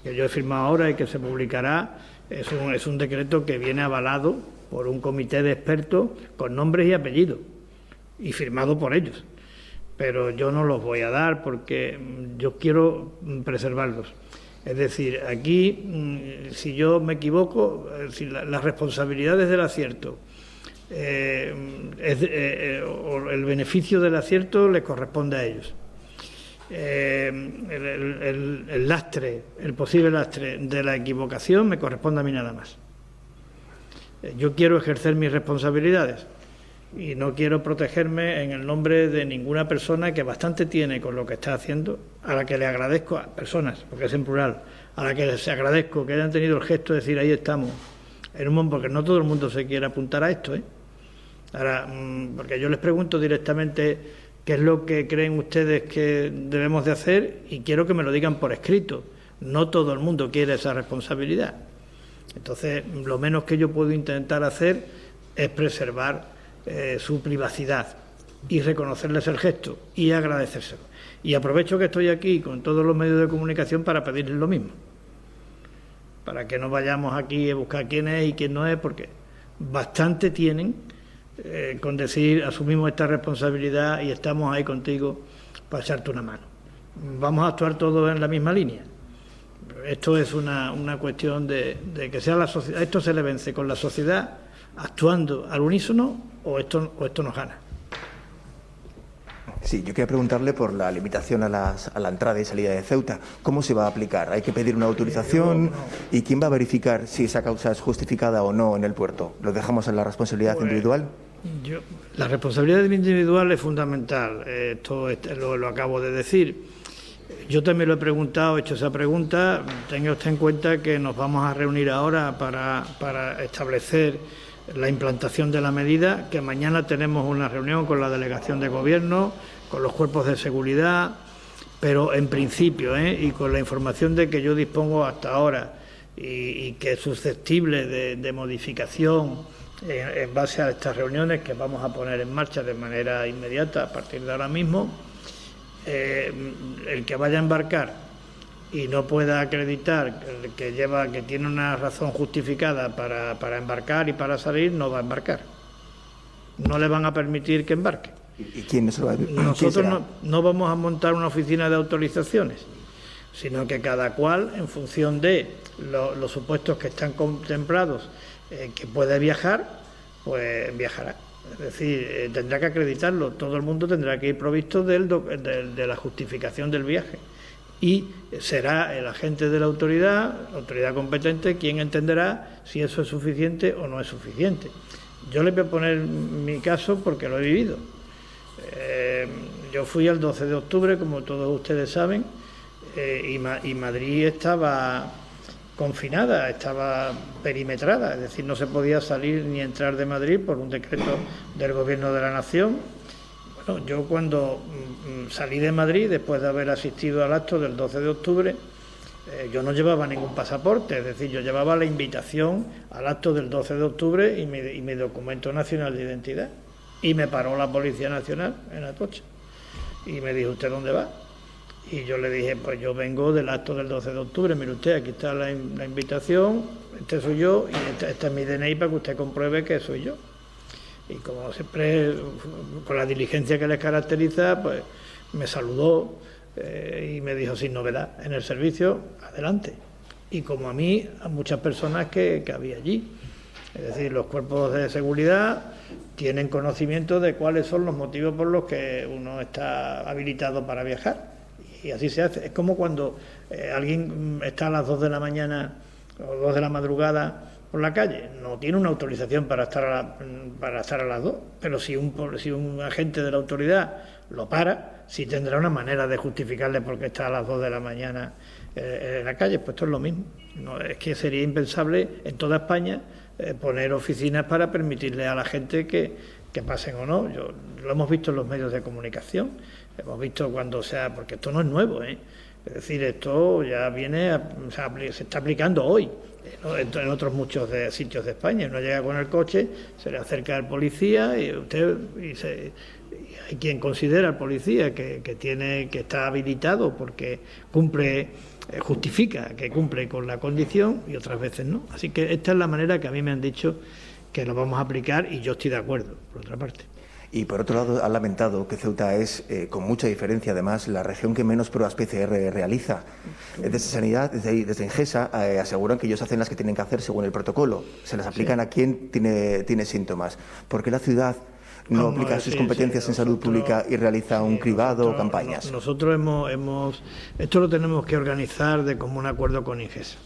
que yo he firmado ahora y que se publicará, es un decreto que viene avalado por un comité de expertos con nombres y apellidos y firmado por ellos. Pero yo no los voy a dar porque yo quiero preservarlos. Es decir, aquí, si yo me equivoco, si las responsabilidades del acierto o el beneficio del acierto les corresponde a ellos. El lastre, el posible lastre de la equivocación me corresponde a mí nada más. Yo quiero ejercer mis responsabilidades y no quiero protegerme en el nombre de ninguna persona que bastante tiene con lo que está haciendo, a la que le agradezco, a personas, porque es en plural, a la que les agradezco que hayan tenido el gesto de decir ahí estamos, en un momento, porque no todo el mundo se quiere apuntar a esto, Ahora, porque yo les pregunto directamente qué es lo que creen ustedes que debemos de hacer y quiero que me lo digan por escrito. No todo el mundo quiere esa responsabilidad. Entonces, lo menos que yo puedo intentar hacer es preservar su privacidad y reconocerles el gesto y agradecérselo. Y aprovecho que estoy aquí con todos los medios de comunicación para pedirles lo mismo, para que no vayamos aquí a buscar quién es y quién no es, porque bastante tienen con decir asumimos esta responsabilidad y estamos ahí contigo para echarte una mano. Vamos a actuar todos en la misma línea. Esto es una cuestión de que sea la sociedad, esto se le vence con la sociedad actuando al unísono o esto nos gana. Sí, yo quería preguntarle por la limitación a la entrada y salida de Ceuta. ¿Cómo se va a aplicar? ¿Hay que pedir una autorización? ¿Y quién va a verificar si esa causa es justificada o no en el puerto? ¿Lo dejamos en la responsabilidad individual? La responsabilidad individual es fundamental. Esto lo acabo de decir. Yo también lo he preguntado, he hecho esa pregunta. Tenga usted en cuenta que nos vamos a reunir ahora para establecer la implantación de la medida, que mañana tenemos una reunión con la delegación de gobierno, con los cuerpos de seguridad, pero en principio, y con la información de que yo dispongo hasta ahora y que es susceptible de modificación en base a estas reuniones que vamos a poner en marcha de manera inmediata a partir de ahora mismo, el que vaya a embarcar y no pueda acreditar que tiene una razón justificada para embarcar y para salir, no va a embarcar. No le van a permitir que embarque. ¿Y quién se lo va a decir? Nosotros no vamos a montar una oficina de autorizaciones, sino que cada cual, en función de los supuestos que están contemplados, que puede viajar, pues viajará. Es decir, tendrá que acreditarlo. Todo el mundo tendrá que ir provisto de la justificación del viaje. Y será el agente de la autoridad competente, quien entenderá si eso es suficiente o no es suficiente. Yo le voy a poner mi caso porque lo he vivido. Yo fui el 12 de octubre, como todos ustedes saben, y Madrid estaba confinada, estaba perimetrada, es decir, no se podía salir ni entrar de Madrid por un decreto del Gobierno de la Nación. Bueno, yo cuando salí de Madrid, después de haber asistido al acto del 12 de octubre, yo no llevaba ningún pasaporte, es decir, yo llevaba la invitación al acto del 12 de octubre y mi documento nacional de identidad. Y me paró la Policía Nacional en Atocha y me dijo: ¿usted dónde va? Y yo le dije: pues yo vengo del acto del 12 de octubre, mire usted, aquí está la invitación, este soy yo y este es mi DNI para que usted compruebe que soy yo. Y como siempre, con la diligencia que les caracteriza, pues me saludó y me dijo: sin novedad en el servicio, adelante. Y como a mí, a muchas personas que había allí. Es decir, los cuerpos de seguridad tienen conocimiento de cuáles son los motivos por los que uno está habilitado para viajar. Y así se hace. Es como cuando alguien está a las 2 de la mañana o 2 de la madrugada por la calle. No tiene una autorización para estar a las 2, pero si un agente de la autoridad lo para, sí tendrá una manera de justificarle por qué está a las 2 de la mañana en la calle. Pues esto es lo mismo. No, es que sería impensable en toda España poner oficinas para permitirle a la gente que pasen o no. Lo hemos visto en los medios de comunicación, hemos visto cuando porque esto no es nuevo, es decir, esto ya se está aplicando hoy en otros muchos sitios de España. Uno llega con el coche, se le acerca el policía y hay quien considera al policía que está habilitado porque justifica que cumple con la condición, y otras veces no. Así que esta es la manera que a mí me han dicho que lo vamos a aplicar, y yo estoy de acuerdo, por otra parte. Y por otro lado, han lamentado que Ceuta es, con mucha diferencia además, la región que menos pruebas PCR realiza. Desde Sanidad, desde Ingesa, aseguran que ellos hacen las que tienen que hacer según el protocolo. Se las aplican a quien tiene síntomas. ¿Por qué la ciudad no aplica sus competencias en salud pública y realiza un cribado o campañas? Nosotros esto lo tenemos que organizar de común acuerdo con Ingesa.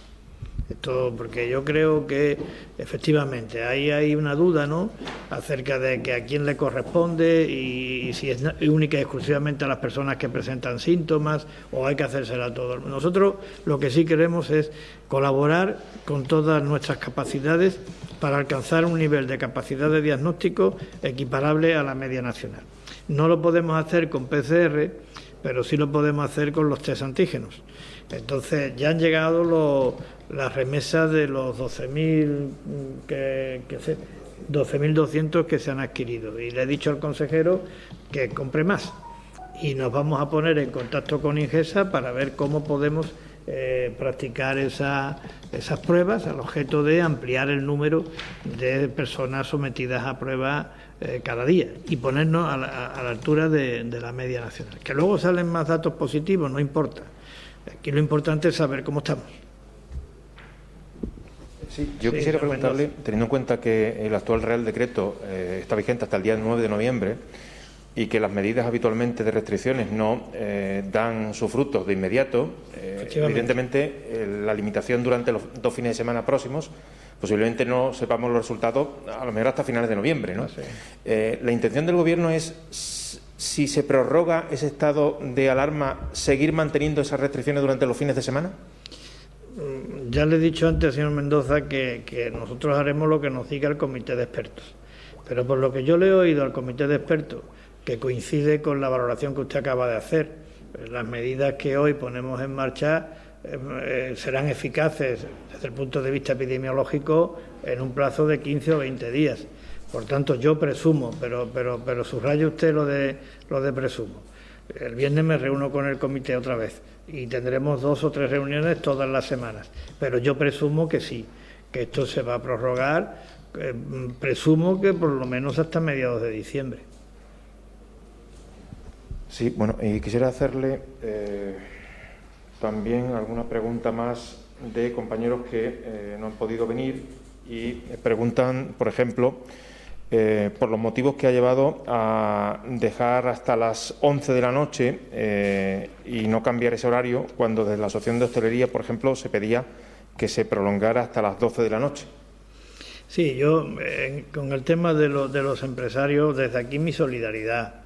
Esto, porque yo creo que efectivamente hay una duda, ¿no?, acerca de que a quién le corresponde y si es única y exclusivamente a las personas que presentan síntomas o hay que hacérsela a todos. Nosotros lo que sí queremos es colaborar con todas nuestras capacidades para alcanzar un nivel de capacidad de diagnóstico equiparable a la media nacional. No lo podemos hacer con PCR, pero sí lo podemos hacer con los test antígenos. Entonces ya han llegado las remesas de los 12.200 que se han adquirido, y le he dicho al consejero que compre más, y nos vamos a poner en contacto con Ingesa para ver cómo podemos practicar esas pruebas al objeto de ampliar el número de personas sometidas a pruebas cada día y ponernos a la altura de la media nacional. Que luego salen más datos positivos, no importa. Aquí lo importante es saber cómo estamos. Sí, yo quisiera preguntarle, teniendo en cuenta que el actual Real Decreto está vigente hasta el día 9 de noviembre y que las medidas habitualmente de restricciones no dan sus frutos de inmediato, evidentemente la limitación durante los 2 fines de semana próximos, posiblemente no sepamos los resultados a lo mejor hasta finales de noviembre, ¿no? Sí. La intención del Gobierno es si se prorroga ese estado de alarma, seguir manteniendo esas restricciones durante los fines de semana? Ya le he dicho antes, señor Mendoza, que nosotros haremos lo que nos diga el comité de expertos. Pero por lo que yo le he oído al comité de expertos, que coincide con la valoración que usted acaba de hacer, las medidas que hoy ponemos en marcha serán eficaces desde el punto de vista epidemiológico en un plazo de 15 o 20 días. Por tanto, yo presumo, pero subraye usted lo de presumo. El viernes me reúno con el comité otra vez y tendremos 2 o 3 reuniones todas las semanas. Pero yo presumo que sí, que esto se va a prorrogar, presumo que por lo menos hasta mediados de diciembre. Sí, bueno, y quisiera hacerle también alguna pregunta más de compañeros que no han podido venir y preguntan, por ejemplo, por los motivos que ha llevado a dejar hasta las 11 de la noche y no cambiar ese horario cuando desde la Asociación de Hostelería, por ejemplo, se pedía que se prolongara hasta las 12 de la noche. Sí, yo con el tema de los empresarios, desde aquí mi solidaridad.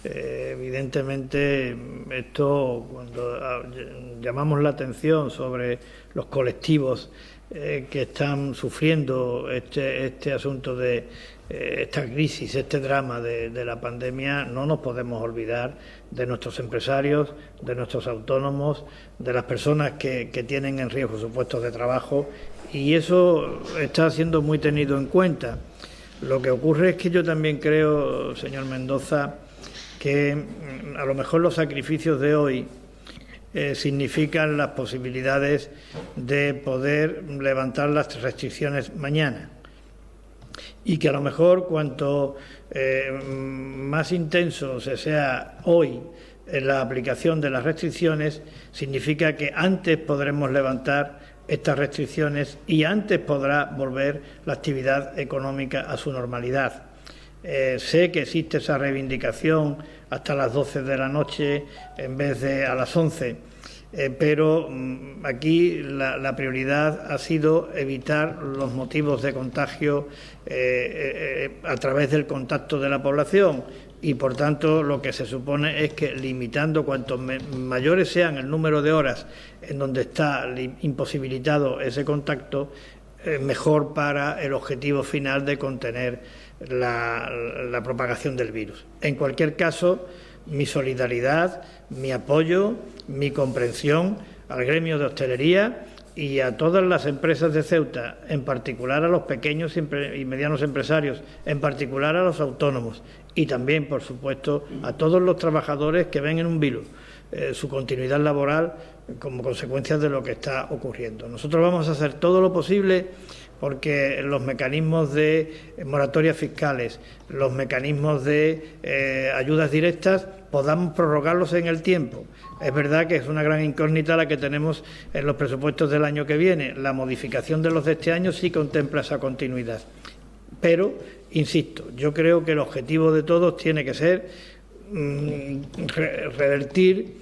Evidentemente, esto, cuando llamamos la atención sobre los colectivos que están sufriendo este asunto de esta crisis, este drama de la pandemia, no nos podemos olvidar de nuestros empresarios, de nuestros autónomos, de las personas que tienen en riesgo sus puestos de trabajo, y eso está siendo muy tenido en cuenta. Lo que ocurre es que yo también creo, señor Mendoza, que a lo mejor los sacrificios de hoy significan las posibilidades de poder levantar las restricciones mañana, y que a lo mejor cuanto más intenso se sea hoy en la aplicación de las restricciones, significa que antes podremos levantar estas restricciones y antes podrá volver la actividad económica a su normalidad. Sé que existe esa reivindicación hasta las 12 de la noche en vez de a las 11, pero aquí la prioridad ha sido evitar los motivos de contagio a través del contacto de la población, y por tanto lo que se supone es que limitando cuanto mayores sean el número de horas en donde está imposibilitado ese contacto, mejor para el objetivo final de contener la propagación del virus. En cualquier caso, mi solidaridad, mi apoyo, mi comprensión al gremio de hostelería y a todas las empresas de Ceuta, en particular a los pequeños y medianos empresarios, en particular a los autónomos y también, por supuesto, a todos los trabajadores que ven en un virus su continuidad laboral como consecuencia de lo que está ocurriendo. Nosotros vamos a hacer todo lo posible porque los mecanismos de moratorias fiscales, los mecanismos de ayudas directas, podamos prorrogarlos en el tiempo. Es verdad que es una gran incógnita la que tenemos en los presupuestos del año que viene. La modificación de los de este año sí contempla esa continuidad. Pero, insisto, yo creo que el objetivo de todos tiene que ser revertir,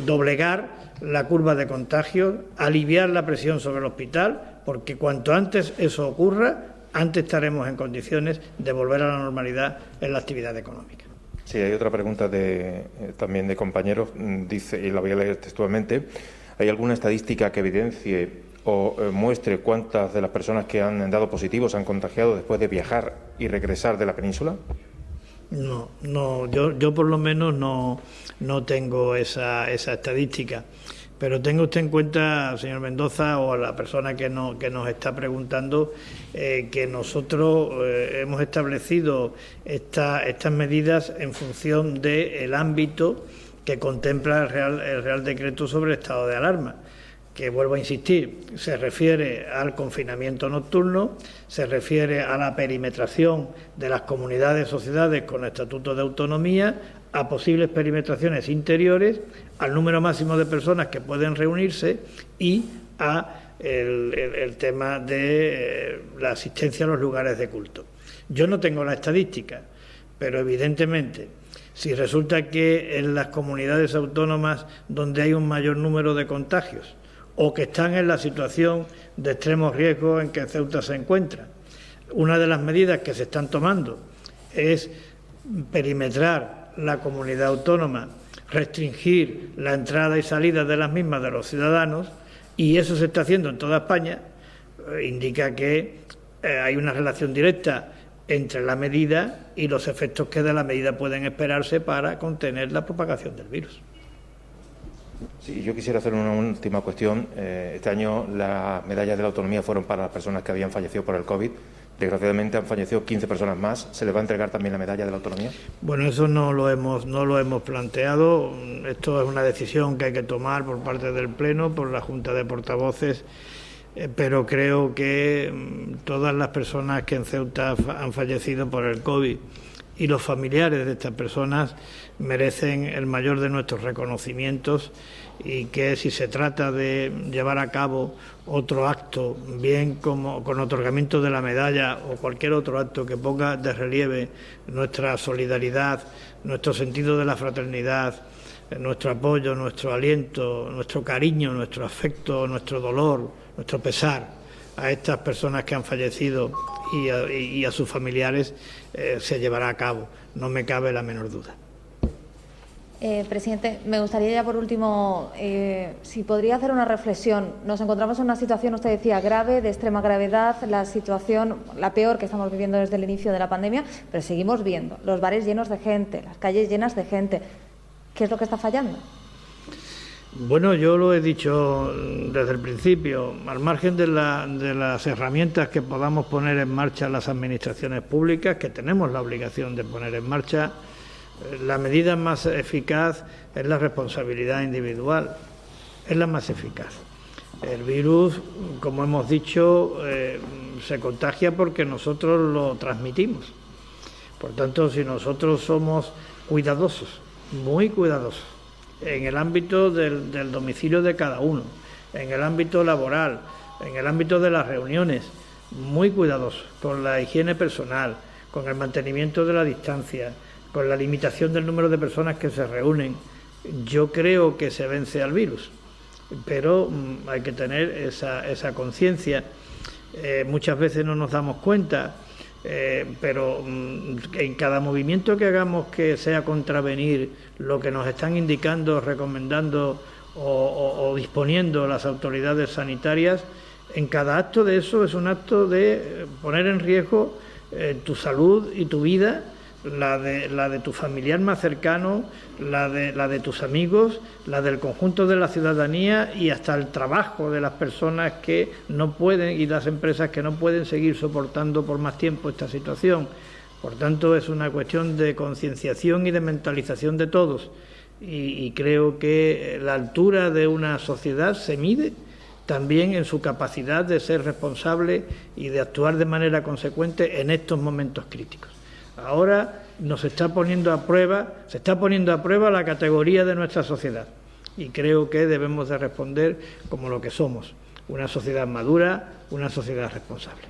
doblegar la curva de contagios, aliviar la presión sobre el hospital, porque cuanto antes eso ocurra, antes estaremos en condiciones de volver a la normalidad en la actividad económica. Sí, hay otra pregunta también de compañeros, dice, y la voy a leer textualmente: ¿hay alguna estadística que evidencie o muestre cuántas de las personas que han dado positivos han contagiado después de viajar y regresar de la península? No, yo por lo menos no tengo esa estadística. Pero tenga usted en cuenta, señor Mendoza, o a la persona que nos está preguntando, que nosotros hemos establecido estas medidas en función del ámbito que contempla el Real Decreto sobre el estado de alarma, que, vuelvo a insistir, se refiere al confinamiento nocturno, se refiere a la perimetración de las comunidades, sociedades con estatuto de autonomía, a posibles perimetraciones interiores, al número máximo de personas que pueden reunirse y a el tema de la asistencia a los lugares de culto. Yo no tengo la estadística, pero evidentemente, si resulta que en las comunidades autónomas donde hay un mayor número de contagios o que están en la situación de extremo riesgo en que Ceuta se encuentra, una de las medidas que se están tomando es perimetrar la comunidad autónoma restringir la entrada y salida de las mismas de los ciudadanos, y eso se está haciendo en toda España, indica que hay una relación directa entre la medida y los efectos que de la medida pueden esperarse para contener la propagación del virus. Sí, yo quisiera hacer una última cuestión. Este año las medallas de la autonomía fueron para las personas que habían fallecido por el COVID. Desgraciadamente han fallecido 15 personas más. ¿Se les va a entregar también la medalla de la autonomía? Bueno, eso no lo hemos planteado. Esto es una decisión que hay que tomar por parte del Pleno, por la Junta de Portavoces, pero creo que todas las personas que en Ceuta han fallecido por el COVID y los familiares de estas personas merecen el mayor de nuestros reconocimientos, y que si se trata de llevar a cabo otro acto, bien como con otorgamiento de la medalla o cualquier otro acto que ponga de relieve nuestra solidaridad, nuestro sentido de la fraternidad, nuestro apoyo, nuestro aliento, nuestro cariño, nuestro afecto, nuestro dolor, nuestro pesar a estas personas que han fallecido y a sus familiares, se llevará a cabo. No me cabe la menor duda. Presidente, me gustaría ya por último, si podría hacer una reflexión. Nos encontramos en una situación, usted decía, grave, de extrema gravedad, la situación, la peor que estamos viviendo desde el inicio de la pandemia, pero seguimos viendo los bares llenos de gente, las calles llenas de gente. ¿Qué es lo que está fallando? Bueno, yo lo he dicho desde el principio, al margen de las herramientas que podamos poner en marcha las administraciones públicas, que tenemos la obligación de poner en marcha, la medida más eficaz es la responsabilidad individual, es la más eficaz. El virus, como hemos dicho, se contagia porque nosotros lo transmitimos. Por tanto, si nosotros somos cuidadosos, muy cuidadosos, en el ámbito del domicilio de cada uno, en el ámbito laboral, en el ámbito de las reuniones, muy cuidadosos con la higiene personal, con el mantenimiento de la distancia, con la limitación del número de personas que se reúnen, yo creo que se vence al virus, pero hay que tener esa conciencia. Muchas veces no nos damos cuenta, pero en cada movimiento que hagamos que sea contravenir lo que nos están indicando, recomendando o disponiendo las autoridades sanitarias, en cada acto de eso es un acto de poner en riesgo tu salud y tu vida, la de tu familiar más cercano, la de tus amigos, la del conjunto de la ciudadanía y hasta el trabajo de las personas que no pueden y las empresas que no pueden seguir soportando por más tiempo esta situación. Por tanto, es una cuestión de concienciación y de mentalización de todos, y creo que la altura de una sociedad se mide también en su capacidad de ser responsable y de actuar de manera consecuente en estos momentos críticos. Ahora se está poniendo a prueba la categoría de nuestra sociedad, y creo que debemos de responder como lo que somos, una sociedad madura, una sociedad responsable.